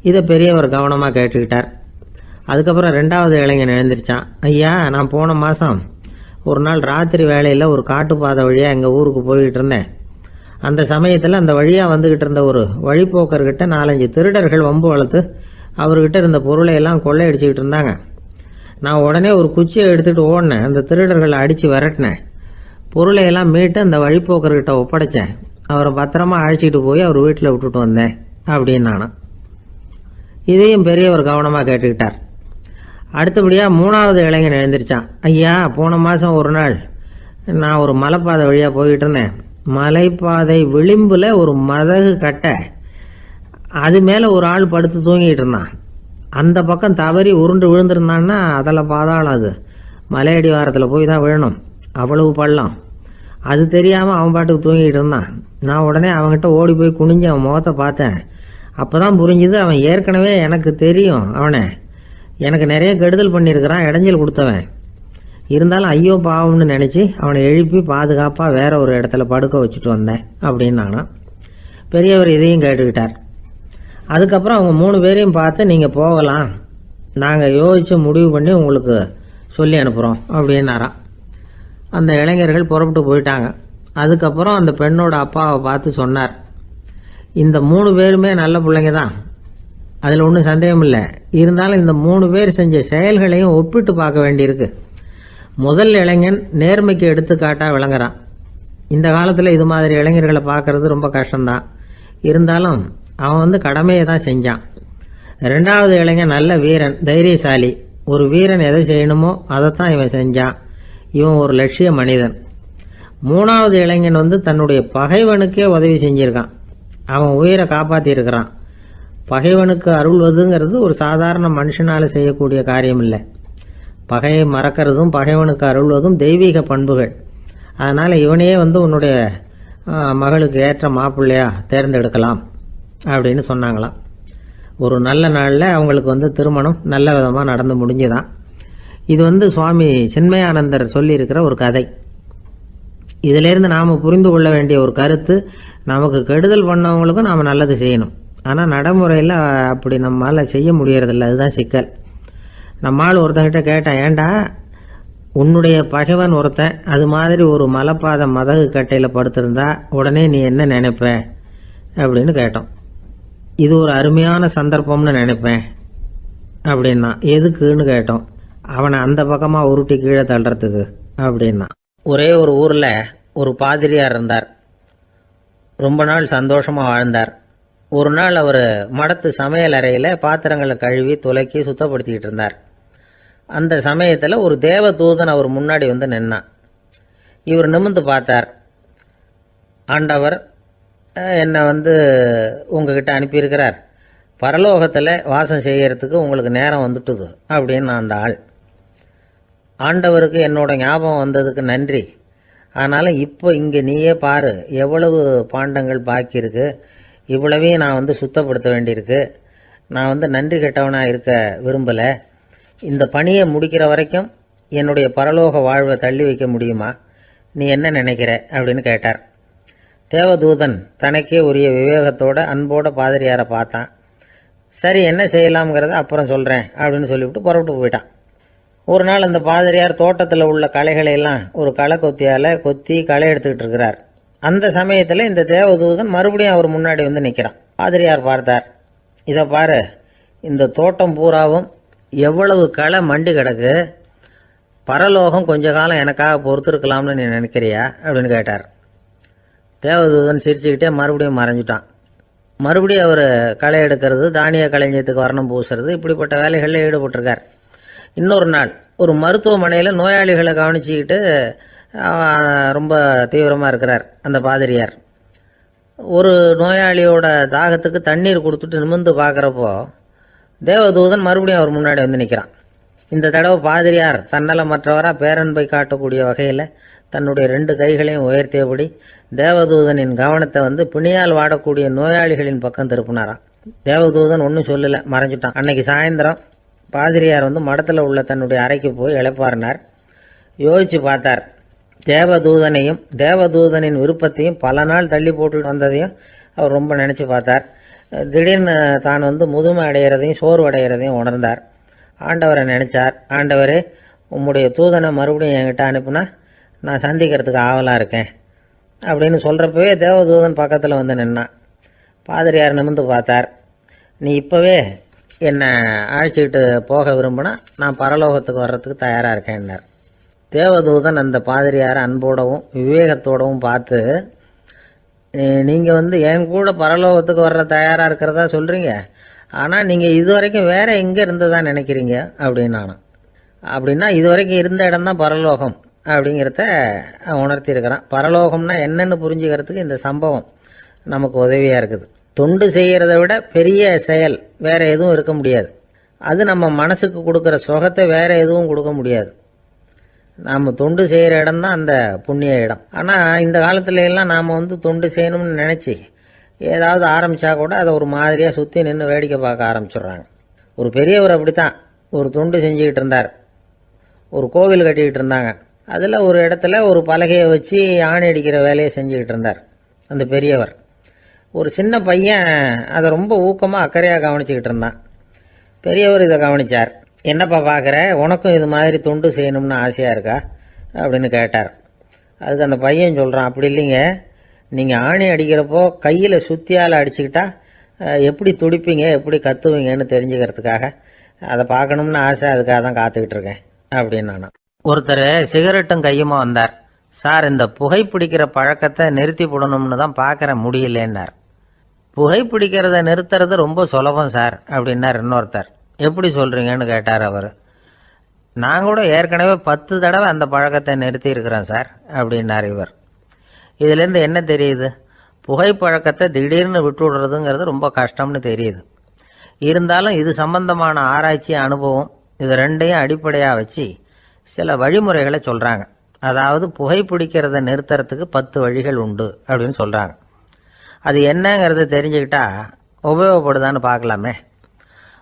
இதை பெரியவர் கவனமாக கேட்டுக்கிட்டார். அதுக்கப்புறம் 2வது இளைஞன் எழுந்திரிச்சான். ஐயா, நான் போன மாதம் ஒரு நாள் ராத்திரி வேளையில் ஒரு காட்டுப்பாதை வழியாக எங்கள் ஊருக்கு போய்கிட்டு இருந்தேன். அந்த சமயத்தில் அந்த வழியாக வந்துக்கிட்டு இருந்த ஒரு வழிப்போக்கர்கிட்ட 4-5 திருடர்கள் வம்பு வளர்த்து அவர்கிட்ட இருந்த பொருளை எல்லாம் கொள்ளையடிச்சிக்கிட்டு இருந்தாங்க. நான் உடனே ஒரு குச்சியை எடுத்துகிட்டு ஓடினேன். அந்த திருடர்களை அடித்து விரட்டினேன். பொருளை எல்லாம் மீட்டு அந்த வழிப்போக்கர்கிட்ட ஒப்படைச்சேன். அவரை பத்திரமா அழைச்சிக்கிட்டு போய் அவர் வீட்டில் விட்டுட்டு வந்தேன் அப்படின்னு நானும். இதையும் பெரியவர் கவனமாக கேட்டுக்கிட்டார். அடுத்தபடியாக 3வது இளைஞன் எழுந்திரிச்சான். ஐயா, போன மாதம் ஒரு நாள் நான் ஒரு மலைப்பாதை வழியாக போய்கிட்டு இருந்தேன். மலைப்பாதை விளிம்பில் ஒரு மதகு கட்டை, அது மேலே ஒரு ஆள் படுத்து தூங்கிட்டு இருந்தான். அந்த பக்கம் தவறி உருண்டு விழுந்திருந்தான்னா அதில் பாதாளம். அது மலையடி வாரத்தில் போய் தான் விழணும். அவ்வளவு பள்ளம். அது தெரியாமல் அவன் பாட்டுக்கு தூங்கிட்டு இருந்தான். நான் உடனே அவன்கிட்ட ஓடி போய் குனிஞ்சு அவன் முகத்தை பார்த்தேன். அப்போ தான் புரிஞ்சுது, அவன் ஏற்கனவே எனக்கு தெரியும். அவனை எனக்கு நிறைய கெடுதல் பண்ணியிருக்கிறான், இடைஞ்சல் கொடுத்தவன். இருந்தாலும் ஐயோ பாவம்னு நினச்சி அவனை எழுப்பி பாதுகாப்பாக வேற ஒரு இடத்துல படுக்க வச்சுட்டு வந்தேன் அப்படின்னு நானும். பெரியவர் இதையும் கேட்டுக்கிட்டார். அதுக்கப்புறம் அவங்க 3 பேரையும் பார்த்து, நீங்கள் போகலாம், நாங்கள் யோசித்து முடிவு பண்ணி உங்களுக்கு சொல்லி அனுப்புகிறோம் அப்படின்னாராம். அந்த இளைஞர்கள் புறப்பட்டு போயிட்டாங்க. அதுக்கப்புறம் அந்த பெண்ணோட அப்பாவை பார்த்து சொன்னார், இந்த 3 பேருமே நல்ல பிள்ளைங்க தான், அதில் ஒன்றும் சந்தேகம் இல்லை. இருந்தாலும் இந்த 3 பேர் செஞ்ச செயல்களையும் ஒப்பிட்டு பார்க்க வேண்டியிருக்கு. முதல் இளைஞன் நேர்மைக்கு எடுத்துக்காட்டாக விளங்குறான். இந்த காலத்தில் இது மாதிரி இளைஞர்களை பார்க்கறது ரொம்ப கஷ்டம்தான். இருந்தாலும் அவன் கடமையை தான் செஞ்சான். 2வது இளைஞன் நல்ல வீரன், தைரியசாலி. ஒரு வீரன் எதை செய்யணுமோ அதைத்தான் இவன் செஞ்சான். இவன் ஒரு லட்சிய மனிதன். 3வது இளைஞன் தன்னுடைய பகைவனுக்கே உதவி செஞ்சிருக்கான். அவன் உயிரை காப்பாற்றியிருக்கிறான். பகைவனுக்கு அருள்வதுங்கிறது ஒரு சாதாரண மனுஷனால் செய்யக்கூடிய காரியம் இல்லை. பகையை மறக்கிறதும் பகைவனுக்கு அருள்வதும் தெய்வீக பண்புகள். அதனால் இவனையே உன்னுடைய மகளுக்கு ஏற்ற மாப்பிள்ளையா தேர்ந்தெடுக்கலாம் அப்படின்னு சொன்னாங்களாம். ஒரு நல்ல நாளில் அவங்களுக்கு திருமணம் நல்ல விதமாக நடந்து முடிஞ்சுதான். இது சுவாமி சின்மயானந்தர் சொல்லியிருக்கிற ஒரு கதை. இதிலேருந்து நாம் புரிந்து கொள்ள வேண்டிய ஒரு கருத்து, நமக்கு கெடுதல் பண்ணவங்களுக்கும் நாம் நல்லது செய்யணும். ஆனால் நடைமுறையில் அப்படி நம்மளால் செய்ய முடியறதில்ல. அதுதான் சிக்கல். நம்மால் ஒருத்தங்கிட்ட கேட்டான், ஏண்டா உன்னுடைய பகைவன் ஒருத்தன் அது மாதிரி ஒரு மலைப்பாதை மதகு கட்டையில் படுத்திருந்தா உடனே நீ என்ன நினைப்ப அப்படின்னு கேட்டோம். இது ஒரு அருமையான சந்தர்ப்பம்னு நினைப்பேன் அப்படின்னா. எதுக்குன்னு கேட்டோம். அவனை அந்த பக்கமாக உருட்டி கீழே தள்ளுறதுக்கு அப்படின்னா. ஒரே ஒரு ஊரில் ஒரு பாதிரியார் இருந்தார். ரொம்ப நாள் சந்தோஷமாக வாழ்ந்தார். ஒரு நாள் அவர் மடத்து சமையல் அறையில் பாத்திரங்களை கழுவி துலக்கி சுத்தப்படுத்திக்கிட்டு இருந்தார். அந்த சமயத்தில் ஒரு தேவதூதன் அவர் முன்னாடி வந்து நின்னான். இவர் நிமிர்ந்து பார்த்தார். ஆண்டவர் என்னை உங்ககிட்ட அனுப்பியிருக்கிறார், பரலோகத்தில் வாசம் செய்யறதுக்கு உங்களுக்கு நேரம் வந்துட்டுது அப்படின்னு அந்த ஆள். ஆண்டவருக்கு என்னோட ஞாபகம் வந்ததுக்கு நன்றி. ஆனாலும் இப்போ இங்கே நீயே பாரு, எவ்வளவு பாண்டங்கள் பாக்கி இருக்கு, இவ்வளவையும் நான் சுத்தப்படுத்த வேண்டியிருக்கு. நான் நன்றி கெட்டவனாக இருக்க விரும்பலை. இந்த பணியை முடிக்கிற வரைக்கும் என்னுடைய பரலோக வாழ்வை தள்ளி வைக்க முடியுமா? நீ என்ன நினைக்கிற அப்படின்னு கேட்டார். தேவதூதன் தனக்கே உரிய விவேகத்தோட அன்போட பாதிரியாரை பார்த்தான். சரி, என்ன செய்யலாம்ங்கிறத அப்புறம் சொல்கிறேன் அப்படின்னு சொல்லிவிட்டு புறப்பட்டு போயிட்டான். ஒரு நாள் அந்த பாதிரியார் தோட்டத்தில் உள்ள களைகளை எல்லாம் ஒரு களை கொத்தியால் கொத்தி களை எடுத்துக்கிட்டு இருக்கிறார். அந்த சமயத்தில் இந்த தேவதூதன் மறுபடியும் அவர் முன்னாடி நிற்கிறான். பாதிரியார் பார்த்தார். இதை பாரு, இந்த தோட்டம் பூராவும் எவ்வளவு களை மண்டி கிடக்கு, பரலோகம் கொஞ்ச காலம் எனக்காக பொறுத்திருக்கலாம்னு நீ நினைக்கிறியா அப்படின்னு கேட்டார். தேவதூதன் சிரிச்சுக்கிட்டே மறுபடியும் மறைஞ்சிட்டான். மறுபடியும் அவர் களை எடுக்கிறது, தானிய களஞ்சியத்துக்கு வர்ணம் பூசுறது, இப்படிப்பட்ட வேலைகளில் ஈடுபட்டிருக்கார். இன்னொரு நாள் ஒரு மருத்துவமனையில் நோயாளிகளை கவனிச்சுக்கிட்டு ரொம்ப தீவிரமாக இருக்கிறார் அந்த பாதிரியார். ஒரு நோயாளியோட தாகத்துக்கு தண்ணீர் கொடுத்துட்டு நிமிர்ந்து பார்க்குறப்போ தேவதூதன் மறுபடியும் அவர் முன்னாடி நிற்கிறான். இந்த தடவை பாதிரியார் தன்னலமற்றவராக பேரன்பை காட்டக்கூடிய வகையில் தன்னுடைய 2 கைகளையும் உயர்த்தியபடி தேவதூதனின் கவனத்தை பிணியால் வாடக்கூடிய நோயாளிகளின் பக்கம் திருப்பினாராம். தேவதூதன் ஒன்றும் சொல்லலை, மறைஞ்சிட்டான். அன்னைக்கு சாயந்தரம் பாதிரியார் மடத்தில் உள்ள தன்னுடைய அறைக்கு போய் இளைப்பாறினார். யோசிச்சு பார்த்தார். தேவதூதனையும் தேவதூதனின் விருப்பத்தையும் பல நாள் தள்ளி போட்டு வந்ததையும் அவர் ரொம்ப நினச்சி பார்த்தார். திடீர்னு தான் முதுமை அடைகிறதையும் சோர்வு அடைகிறதையும் உணர்ந்தார். ஆண்டவரை நினைச்சார். ஆண்டவரே, உம்முடைய தூதனை மறுபடியும் என்கிட்ட அனுப்புனா நான் சந்திக்கிறதுக்கு ஆவலாக இருக்கேன் அப்படின்னு சொல்கிறப்பவே தேவதூதன் பக்கத்தில் நின்னான். பாதிரியார் நிமிர்ந்து பார்த்தார். நீ இப்போவே என்னை அழைச்சிக்கிட்டு போக விரும்பினா நான் பரலோகத்துக்கு வர்றதுக்கு தயாராக இருக்கேன்னார். தேவதூதன் அந்த பாதிரியாரை அன்போடவும் விவேகத்தோடவும் பார்த்து, நீங்கள் என் கூட பரலோகத்துக்கு வர்ற தயாராக இருக்கிறதா சொல்கிறீங்க, ஆனால் நீங்கள் இது வரைக்கும் வேற எங்கே இருந்ததா நினைக்கிறீங்க அப்படின்னு நானும். அப்படின்னா இது வரைக்கும் இருந்த இடம் தான் பரலோகம் அப்படிங்கிறத உணர்த்தியிருக்கிறான். பரலோகம்னா என்னன்னு புரிஞ்சுக்கிறதுக்கு இந்த சம்பவம் நமக்கு உதவியாக இருக்குது. தொண்டு செய்கிறத விட பெரிய செயல் வேற எதுவும் இருக்க முடியாது. அது நம்ம மனசுக்கு கொடுக்குற சுகத்தை வேற எதுவும் கொடுக்க முடியாது. நாம் தொண்டு செய்கிற இடம் தான் அந்த புண்ணிய இடம். ஆனால் இந்த காலத்துல எல்லாம் நாம் தொண்டு செய்யணும்னு நினச்சி ஏதாவது ஆரம்பித்தா கூட அதை ஒரு மாதிரியாக சுற்றி நின்று வேடிக்கை பார்க்க ஆரம்பிச்சிடுறாங்க. ஒரு பெரியவர் அப்படித்தான் ஒரு தொண்டு செஞ்சுக்கிட்டு இருந்தார். ஒரு கோவில் கட்டிக்கிட்டு இருந்தாங்க. அதில் ஒரு இடத்துல ஒரு பலகையை வச்சு ஆணி அடிக்கிற வேலையை செஞ்சுக்கிட்டு இருந்தார் அந்த பெரியவர். ஒரு சின்ன பையன் அதை ரொம்ப ஊக்கமாக அக்கறையாக கவனிச்சுக்கிட்டு இருந்தான். பெரியவர் இதை கவனித்தார். என்னப்பா பார்க்குற, உனக்கும் இது மாதிரி தொண்டு செய்யணும்னு ஆசையாக இருக்கா அப்படின்னு கேட்டார். அதுக்கு அந்த பையன் சொல்கிறான், அப்படி இல்லைங்க, நீங்கள் ஆணி அடிக்கிறப்போ கையில் சுத்தியால் அடிச்சுக்கிட்டா எப்படி துடிப்பீங்க, எப்படி கத்துவீங்கன்னு தெரிஞ்சுக்கிறதுக்காக அதை பார்க்கணும்னு ஆசை, அதுக்காக தான் காத்துக்கிட்டு இருக்கேன் அப்படின்னு நானும். ஒருத்தர் சிகரெட்டும் கையுமா வந்தார். சார், இந்த புகைப்பிடிக்கிற பழக்கத்தை நிறுத்தி போடணும்னு தான் பார்க்குற, முடியலன்னார். புகைப்பிடிக்கிறத நிறுத்துறது ரொம்ப சுலபம் சார் அப்படின்னார் இன்னொருத்தர். எப்படி சொல்கிறீங்கன்னு கேட்டார் அவர். நான் கூட ஏற்கனவே 10 தடவை அந்த பழக்கத்தை நிறுத்தி இருக்கிறேன் சார் அப்படின்னார் இவர். இதுலேருந்து என்ன தெரியுது? புகைப்பழக்கத்தை திடீர்னு விட்டு விடுறதுங்கிறது ரொம்ப கஷ்டம்னு தெரியுது. இருந்தாலும் இது சம்பந்தமான ஆராய்ச்சி, அனுபவம், இது ரெண்டையும் அடிப்படையாக வச்சு சில வழிமுறைகளை சொல்கிறாங்க. அதாவது புகைப்பிடிக்கிறத நிறுத்துறதுக்கு 10 வழிகள் உண்டு அப்படின்னு சொல்கிறாங்க. அது என்னங்கிறது தெரிஞ்சுக்கிட்டா உபயோகப்படுதான்னு பார்க்கலாமே.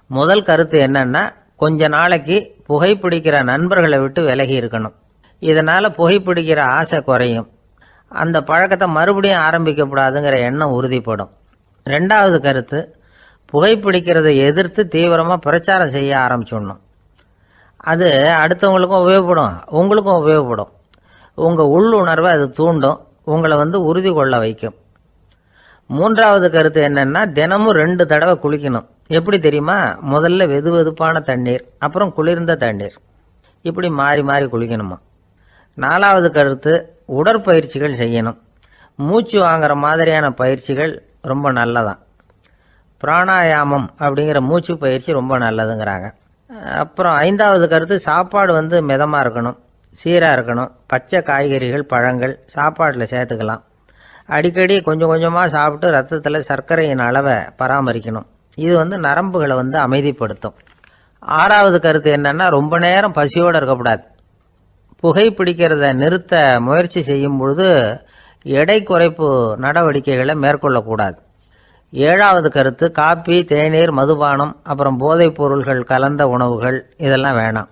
முதல் கருத்து என்னன்னா, கொஞ்ச நாளைக்கு புகைப்பிடிக்கிற நண்பர்களை விட்டு விலகி இருக்கணும். இதனால் புகைப்பிடிக்கிற ஆசை குறையும். அந்த பழக்கத்தை மறுபடியும் ஆரம்பிக்கப்படாதுங்கிற எண்ணம் உறுதிப்படும். 2வது கருத்து, புகைப்பிடிக்கிறதை எதிர்த்து தீவிரமாக பிரச்சாரம் செய்ய ஆரம்பிச்சிடணும். அது அடுத்தவங்களுக்கும் உபயோகப்படும், உங்களுக்கும் உபயோகப்படும். உங்கள் உள்ளுணர்வை அது தூண்டும், உங்களை உறுதி கொள்ள வைக்கும். மூன்றாவது கருத்து என்னன்னா, தினமும் 2 தடவை குளிக்கணும். எப்படி தெரியுமா? முதல்ல வெது வெதுப்பான தண்ணீர், அப்புறம் குளிர்ந்த தண்ணீர், இப்படி மாறி மாறி குளிக்கணுமா. 4வது கருத்து, உடற்பயிற்சிகள் செய்யணும். மூச்சு வாங்குற மாதிரியான பயிற்சிகள் ரொம்ப நல்லதான். பிராணாயாமம் அப்படிங்கிற மூச்சு பயிற்சி ரொம்ப நல்லதுங்கிறாங்க. அப்புறம் 5வது கருத்து, சாப்பாடு மிதமாக இருக்கணும், சீராக இருக்கணும். பச்சை காய்கறிகள், பழங்கள் சாப்பாட்டில் சேர்த்துக்கலாம். அடிக்கடி கொஞ்சம் கொஞ்சமாக சாப்பிட்டு ரத்தத்தில் சர்க்கரையின் அளவை பராமரிக்கணும். இது நரம்புகளை அமைதிப்படுத்தும். 6வது கருத்து என்னன்னா, ரொம்ப நேரம் பசியோடு இருக்கக்கூடாது. புகைப்பிடிக்கிறத நிறுத்த முயற்சி செய்யும் பொழுது எடை குறைப்பு நடவடிக்கைகளை மேற்கொள்ளக்கூடாது. 7வது கருத்து, காப்பி, தேநீர், மதுபானம், அப்புறம் போதைப் பொருள்கள் கலந்த உணவுகள் இதெல்லாம் வேணாம்.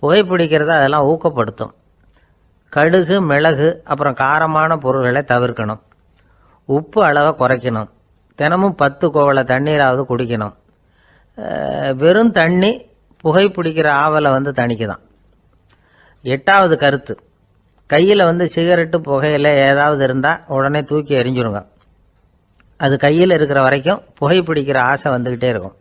புகைப்பிடிக்கிறத அதெல்லாம் ஊக்கப்படுத்தும். கடுகு, மிளகு, அப்புறம் காரமான பொருள்களை தவிர்க்கணும். உப்பு அளவை குறைக்கணும். தினமும் 10 குவளை தண்ணீராவது குடிக்கணும். வெறும் தண்ணி புகைப்பிடிக்கிற ஆவலை தணிக்குதான். 8வது கருத்து, கையில் சிகரெட்டு, புகையில ஏதாவது இருந்தால் உடனே தூக்கி எறிஞ்சிருங்க. அது கையில் இருக்கிற வரைக்கும் புகைப்பிடிக்கிற ஆசை வந்துக்கிட்டே இருக்கும்.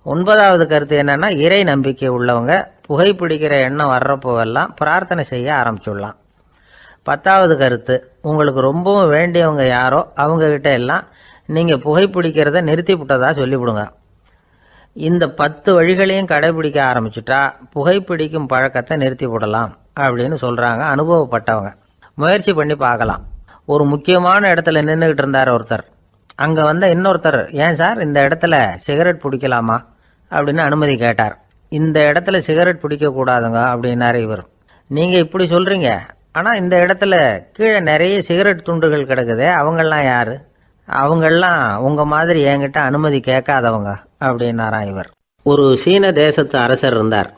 9வது கருத்து என்னன்னா, இறை நம்பிக்கை உள்ளவங்க புகைப்பிடிக்கிற எண்ணம் வர்றப்போவெல்லாம் பிரார்த்தனை செய்ய ஆரம்பிச்சுடலாம். 10வது கருத்து, உங்களுக்கு ரொம்பவும் வேண்டியவங்க யாரோ அவங்கக்கிட்ட எல்லாம் நீங்கள் புகைப்பிடிக்கிறத நிறுத்தி விட்டதா சொல்லிவிடுங்க. இந்த 10 வழிகளையும் கடைபிடிக்க ஆரம்பிச்சுட்டா புகைப்பிடிக்கும் பழக்கத்தை நிறுத்தி விடலாம் அப்படின்னு சொல்கிறாங்க அனுபவப்பட்டவங்க. முயற்சி பண்ணி பார்க்கலாம். ஒரு முக்கியமான இடத்துல நின்றுக்கிட்டு இருந்தார் ஒருத்தர். அங்கே இன்னொருத்தர், ஏன் சார் இந்த இடத்துல சிகரெட் பிடிக்கலாமா அப்படின்னு அனுமதி கேட்டார். இந்த இடத்துல சிகரெட் பிடிக்கக்கூடாதுங்க அப்படின்னாரு இவர். நீங்கள் இப்படி சொல்கிறீங்க, ஆனால் இந்த இடத்துல கீழே நிறைய சிகரெட் துண்டுகள் கிடக்குதே, அவங்கெல்லாம் யார்? அவங்கெல்லாம் உங்கள் மாதிரி என்கிட்ட அனுமதி கேட்காதவங்க அப்படின்னாராம் இவர். ஒரு சீன தேசத்து அரசர் இருந்தார்.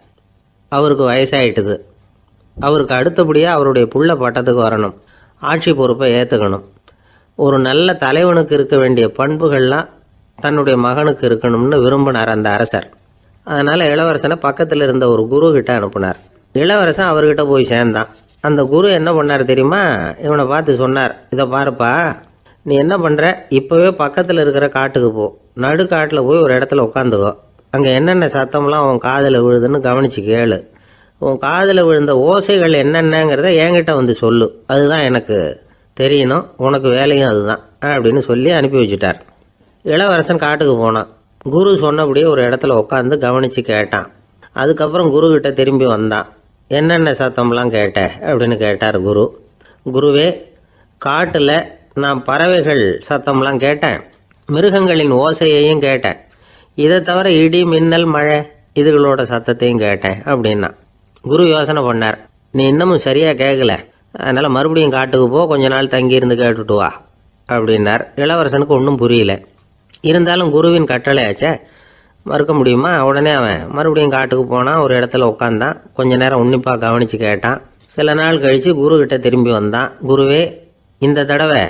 அவருக்கு வயசாயிட்டுது. அவருக்கு அடுத்தபடியாக அவருடைய புள்ள பட்டத்துக்கு வரணும், ஆட்சி பொறுப்பை ஏற்றுக்கணும். ஒரு நல்ல தலைவனுக்கு இருக்க வேண்டிய பண்புகள்லாம் தன்னுடைய மகனுக்கு இருக்கணும்னு விரும்பினார் அந்த அரசர். அதனால் இளவரசனை பக்கத்தில் இருந்த ஒரு குரு கிட்ட அனுப்புனார். இளவரசன் அவர்கிட்ட போய் சேர்ந்தான். அந்த குரு என்ன பண்ணார் தெரியுமா? இவனை பார்த்து சொன்னார், இதை பாருப்பா, நீ என்ன பண்ணுற, இப்போவே பக்கத்தில் இருக்கிற காட்டுக்கு போ, நடுக்காட்டில் போய் ஒரு இடத்துல உட்காந்துக்கோ. அங்கே என்னென்ன சத்தம்லாம் உன் காதில் விழுதுன்னு கவனித்து கேளு. உன் காதில் விழுந்த ஓசைகள் என்னென்னங்கிறத என்கிட்ட சொல்லு, அதுதான் எனக்கு தெரியணும், உனக்கு வேலையும் அதுதான் அப்படின்னு சொல்லி அனுப்பி வச்சுட்டார். இளவரசன் காட்டுக்கு போனான். குரு சொன்னபடியே ஒரு இடத்துல உட்காந்து கவனித்து கேட்டான். அதுக்கப்புறம் குருக்கிட்ட திரும்பி வந்தான். என்னென்ன சத்தம்லாம் கேட்ட அப்படின்னு கேட்டார் குரு. குருவே, காட்டில் நான் பறவைகள் சத்தம்லாம் கேட்டேன், மிருகங்களின் ஓசையையும் கேட்டேன், இதை தவிர இடி, மின்னல், மழை இதுகளோட சத்தத்தையும் கேட்டேன் அப்படின்னா. குரு யோசனை பண்ணார், நீ இன்னமும் சரியாக கேட்கல, அதனால் மறுபடியும் காட்டுக்கு போ, கொஞ்ச நாள் தங்கியிருந்து கேட்டுட்டு வா அப்படின்னார். இளவரசனுக்கு ஒன்றும் புரியல. இருந்தாலும் குருவின் கட்டளையாச்சே, மறுக்க முடியுமா? உடனே அவன் மறுபடியும் காட்டுக்கு போனான். ஒரு இடத்துல உட்காந்தான். கொஞ்ச நேரம் உன்னிப்பாக கவனித்து கேட்டான். சில நாள் கழித்து குருக்கிட்ட திரும்பி வந்தான். குருவே, இந்த தடவை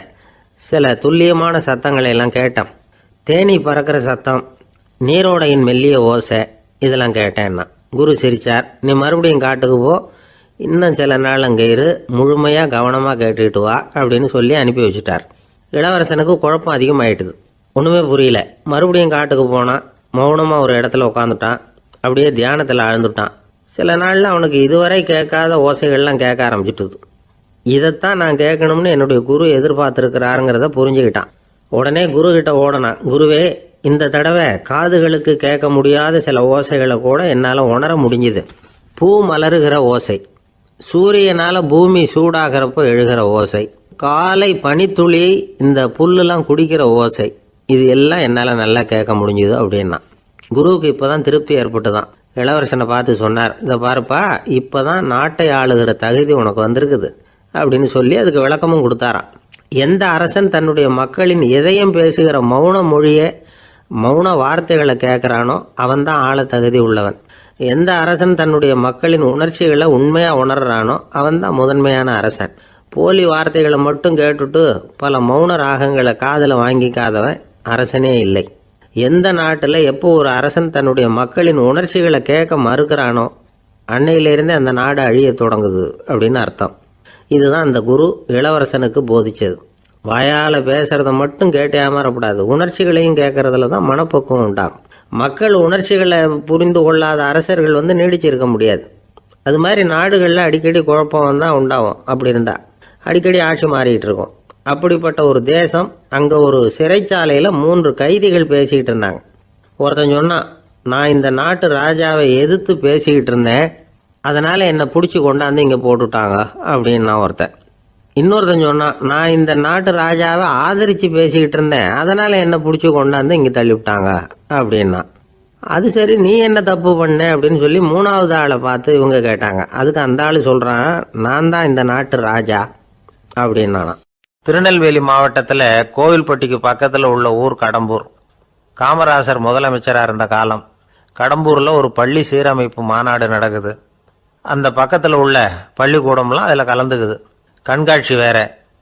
சில துல்லியமான சத்தங்களை எல்லாம் கேட்டான். தேனி பறக்கிற சத்தம், நீரோடையின் மெல்லிய ஓசை, இதெல்லாம் கேட்டேன்னா. குரு சிரித்தார். நீ மறுபடியும் காட்டுக்கு போ, இன்னும் சில நாள் அங்கே இரு, முழுமையாக கவனமாக கேட்டுக்கிட்டு வா அப்படின்னு சொல்லி அனுப்பி வச்சுட்டார். இளவரசனுக்கு குழப்பம் அதிகமாயிட்டுது. ஒன்றுமே புரியல. மறுபடியும் காட்டுக்கு போனான். மௌனமாக ஒரு இடத்துல உட்காந்துட்டான். அப்படியே தியானத்தில் ஆழ்ந்துட்டான். சில நாளில் அவனுக்கு இதுவரை கேட்காத ஓசைகள்லாம் கேட்க ஆரம்பிச்சிட்டுது. இதைத்தான் நான் கேட்கணும்னு என்னுடைய குரு எதிர்பார்த்துருக்கிறாருங்கிறத புரிஞ்சுக்கிட்டான். உடனே குரு கிட்ட ஓடனான். குருவே, இந்த தடவை காதுகளுக்கு கேட்க முடியாத சில ஓசைகளை கூட என்னால் உணர முடிஞ்சுது. பூ மலருகிற ஓசை, சூரியனால் பூமி சூடாகிறப்போ எழுகிற ஓசை, காலை பனித்துளி இந்த புல்லுலாம் குடிக்கிற ஓசை, இது எல்லாம் என்னால் நல்லா கேட்க முடிஞ்சுது அப்படின்னா. குருவுக்கு இப்போ தான் திருப்தி ஏற்பட்டுதான். இளவரசனை பார்த்து சொன்னார், இதை பாருப்பா, இப்போ தான் நாட்டை ஆளுகிற தகுதி உனக்கு வந்திருக்குது அப்படின்னு சொல்லி அதுக்கு விளக்கமும் கொடுத்தாராம். எந்த அரசன் தன்னுடைய மக்களின் எதையும் பேசுகிற மௌன மொழியை, மௌன வார்த்தைகளை கேட்குறானோ அவன்தான் ஆள தகுதி உள்ளவன். எந்த அரசன் தன்னுடைய மக்களின் உணர்ச்சிகளை உண்மையாக உணர்றானோ அவன்தான் முதன்மையான அரசன். போலி வார்த்தைகளை மட்டும் கேட்டுட்டு பல மௌன ராகங்களை காதில் வாங்கிக்காதவன் அரசனே இல்லை. எந்த நாட்டில் எப்போ ஒரு அரசன் தன்னுடைய மக்களின் உணர்ச்சிகளை கேட்க மறுக்கிறானோ அன்னையிலிருந்தே அந்த நாடு அழிய தொடங்குது அப்படின்னு அர்த்தம். இதுதான் அந்த குரு இளவரசனுக்கு போதிச்சது. வாயால் பேசுறத மட்டும் கேட்டு ஏமாறக்கூடாது, உணர்ச்சிகளையும் கேட்கறதுல தான் மனப்பக்குவம் உண்டாகும். மக்கள் உணர்ச்சிகளை புரிந்து கொள்ளாத அரசர்கள் நீடிச்சிருக்க முடியாது. அது மாதிரி நாடுகளில் அடிக்கடி குழப்பம் தான் உண்டாகும். அப்படி இருந்தால் அடிக்கடி ஆட்சி மாறிக்கிட்டு இருக்கும். அப்படிப்பட்ட ஒரு தேசம், அங்கே ஒரு சிறைச்சாலையில் 3 கைதிகள் பேசிக்கிட்டு இருந்தாங்க. ஒருத்தன் சொன்னான், நான் இந்த நாட்டு ராஜாவை எதிர்த்து பேசிக்கிட்டு இருந்தேன், அதனால் என்னை பிடிச்சி கொண்டாந்து இங்கே போட்டுட்டாங்க அப்படின்னா ஒருத்தன். இன்னொருத்தன் சொன்னான், நான் இந்த நாட்டு ராஜாவை ஆதரித்து பேசிக்கிட்டு இருந்தேன், அதனால் என்னை பிடிச்சி கொண்டாந்து இங்கே தள்ளிவிட்டாங்க அப்படின்னா. அது சரி, நீ என்ன தப்பு பண்ண அப்படின்னு சொல்லி 3வது ஆளை பார்த்து இவங்க கேட்டாங்க. அதுக்கு அந்த ஆள் சொல்கிறான், நான் தான் இந்த நாட்டு ராஜா அப்படின்னானா. திருநெல்வேலி மாவட்டத்தில் கோவில்பட்டிக்கு பக்கத்தில் உள்ள ஊர் கடம்பூர். காமராசர் முதலமைச்சராக இருந்த காலம். கடம்பூரில் ஒரு பள்ளி சீரமைப்பு மாநாடு நடக்குது. அந்த பக்கத்தில் உள்ள பள்ளிக்கூடம்லாம் அதில் கலந்துக்குது. கண்காட்சி வேற,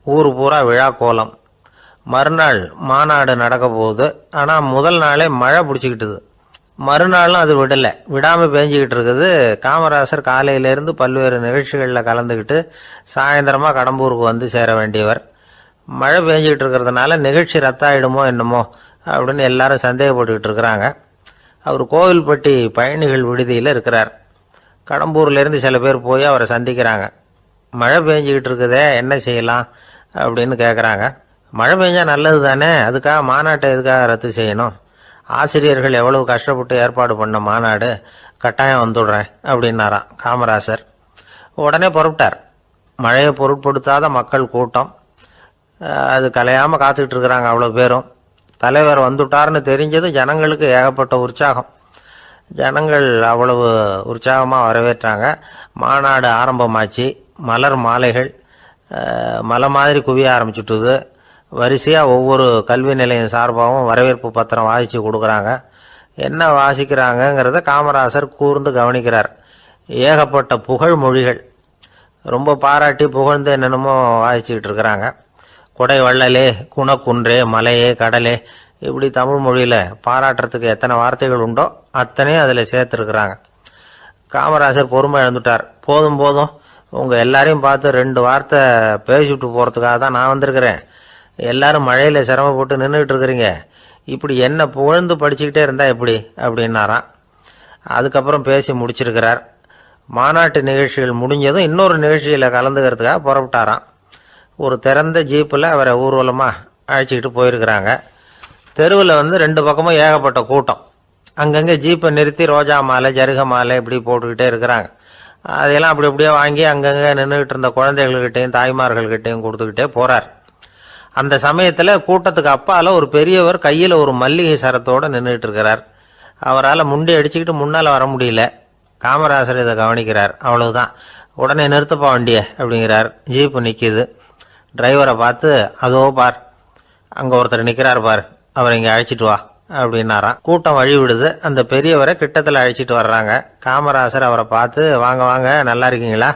ஊர் பூரா விழா கோலம். மறுநாள் மாநாடு நடக்க போகுது. ஆனால் முதல் நாளே மழை பிடிச்சிக்கிட்டுது. மறுநாளும் அது விடாமல் பேஞ்சிக்கிட்டு இருக்குது. காமராசர் காலையிலேருந்து பல்வேறு நிகழ்ச்சிகளில் கலந்துக்கிட்டு சாயந்தரமாக கடம்பூருக்கு வந்து சேர வேண்டியவர். மழை பேஞ்சிக்கிட்டு இருக்கிறதுனால நிகழ்ச்சி ரத்தாயிடுமோ என்னமோ அப்படின்னு எல்லாரும் சந்தேகப்பட்டுக்கிட்டு இருக்கிறாங்க. அவர் கோவில்பட்டி பயணிகள் விடுதியில் இருக்கிறார். கடம்பூர்லேருந்து சில பேர் போய் அவரை சந்திக்கிறாங்க. மழை பெஞ்சிக்கிட்டு இருக்குதே, என்ன செய்யலாம் அப்படின்னு கேட்குறாங்க. மழை பெஞ்சா நல்லது தானே, அதுக்காக மாநாட்டை எதுக்காக ரத்து செய்யணும்? ஆசிரியர்கள் எவ்வளவு கஷ்டப்பட்டு ஏற்பாடு பண்ண மாநாடு, கட்டாயம் வந்துடுறேன் அப்படின்னாராம் காமராசர். உடனே புறப்பட்டார். மழையை பொருட்படுத்தாத மக்கள் கூட்டம். அது கலையாமல் காத்துக்கிட்டு இருக்கிறாங்க அவ்வளோ பேரும். தலைவர் வந்துட்டார்னு தெரிஞ்சது ஜனங்களுக்கு ஏகப்பட்ட உற்சாகம். ஜனங்கள் அவ்வளவு உற்சாகமாக வரவேற்றாங்க. மாநாடு ஆரம்பமாச்சு. மலர் மாலைகள் மலை மாதிரி குவிய ஆரம்பிச்சுட்டுது. வரிசையாக ஒவ்வொரு கல்வி நிலையம் சார்பாகவும் வரவேற்பு பத்திரம் வாசித்து கொடுக்குறாங்க. என்ன வாசிக்கிறாங்கங்கிறத காமராசர் கூர்ந்து கவனிக்கிறார். ஏகப்பட்ட புகழ் மொழிகள், ரொம்ப பாராட்டி புகழ்ந்து என்னென்னமோ வாசிச்சுக்கிட்டு இருக்கிறாங்க. கொடை வள்ளலே, குணக்குன்றே, மலையே, கடலே, இப்படி தமிழ் மொழியில் பாராட்டுறதுக்கு எத்தனை வார்த்தைகள் உண்டோ அத்தனையும் அதில் சேர்த்துருக்குறாங்க. காமராசர் பொறுமை இழந்துட்டார். போதும் போதும், உங்கள் எல்லாரையும் பார்த்து 2 வார்த்தை பேசிவிட்டு போகிறதுக்காக தான் நான் வந்திருக்கிறேன். எல்லாரும் மழையில் சிரமப்பட்டு நின்றுட்டு இருக்கிறீங்க, இப்படி என்ன புகழ்ந்து படிச்சுக்கிட்டே இருந்தால் எப்படி அப்படின்னாராம். அதுக்கப்புறம் பேசி முடிச்சிருக்கிறார். மாநாட்டு நிகழ்ச்சிகள் முடிஞ்சதும் இன்னொரு நிகழ்ச்சியில் கலந்துக்கிறதுக்காக புறப்பட்டாராம். ஒரு திறந்த ஜீப்பில் அவரை ஊர்வலமாக அழைச்சிக்கிட்டு போயிருக்கிறாங்க. தெருவில் 2 பக்கமும் ஏகப்பட்ட கூட்டம். அங்கங்கே ஜீப்பை நிறுத்தி ரோஜா மாலை, ஜருக மாலை இப்படி போட்டுக்கிட்டே இருக்கிறாங்க. அதையெல்லாம் அப்படி அப்படியே வாங்கி அங்கங்கே நின்றுக்கிட்டு இருந்த குழந்தைகள்கிட்டையும் தாய்மார்கள்கிட்டையும் கொடுத்துக்கிட்டே போகிறார். அந்த சமயத்தில் கூட்டத்துக்கு அப்பால் ஒரு பெரியவர் கையில் ஒரு மல்லிகை சரத்தோடு நின்றுட்டு இருக்கிறார். அவரால் முண்டி அடிச்சுக்கிட்டு முன்னால் வர முடியல. காமராசர் இதை கவனிக்கிறார். அவ்வளவுதான், உடனே நிறுத்தப்பா வண்டியை அப்படிங்கிறார். ஜீப்பு நிற்கிது. டிரைவரை பார்த்து, அதோ பார், அங்கே ஒருத்தர் நிற்கிறார் பார், அவரை இங்கே அழைச்சிட்டு வா அப்படின்னாராம். கூட்டம் வழி விடுது. அந்த பெரியவரை கிட்டத்தில் அழைச்சிட்டு வர்றாங்க. காமராசர் அவரை பார்த்து, வாங்க வாங்க, நல்லா இருக்கீங்களா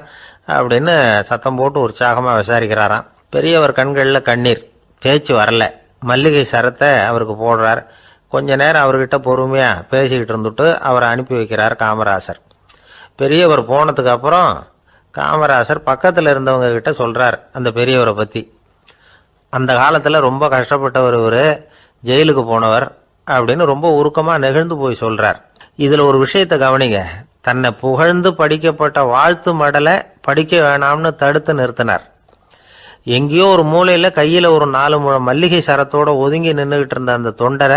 அப்படின்னு சத்தம் போட்டு உற்சாகமாக விசாரிக்கிறாராம். பெரியவர் கண்களில் கண்ணீர், பேச்சு வரல. மல்லிகை சரத்தை அவருக்கு போடுறார். கொஞ்ச நேரம் அவர்கிட்ட பொறுமையாக பேசிக்கிட்டு இருந்துட்டு அவரை அனுப்பி வைக்கிறார் காமராசர். பெரியவர் போனதுக்கு அப்புறம் காமராசர் பக்கத்தில் இருந்தவங்க கிட்ட சொல்கிறார் அந்த பெரியவரை பற்றி. அந்த காலத்தில் ரொம்ப கஷ்டப்பட்டவர் இவர், ஜெயிலுக்கு போனவர் அப்படின்னு ரொம்ப உருக்கமாக நெகிழ்ந்து போய் சொல்கிறார். இதில் ஒரு விஷயத்தை கவனிங்க. தன்னை புகழ்ந்து படிக்கப்பட்ட வாழ்த்து மடலை படிக்க வேணாம்னு தடுத்து நிறுத்தினார். எங்கேயோ ஒரு மூலையில் கையில் ஒரு 4 முழம் மல்லிகை சரத்தோடு ஒதுங்கி நின்றுக்கிட்டு இருந்த அந்த தொண்டரை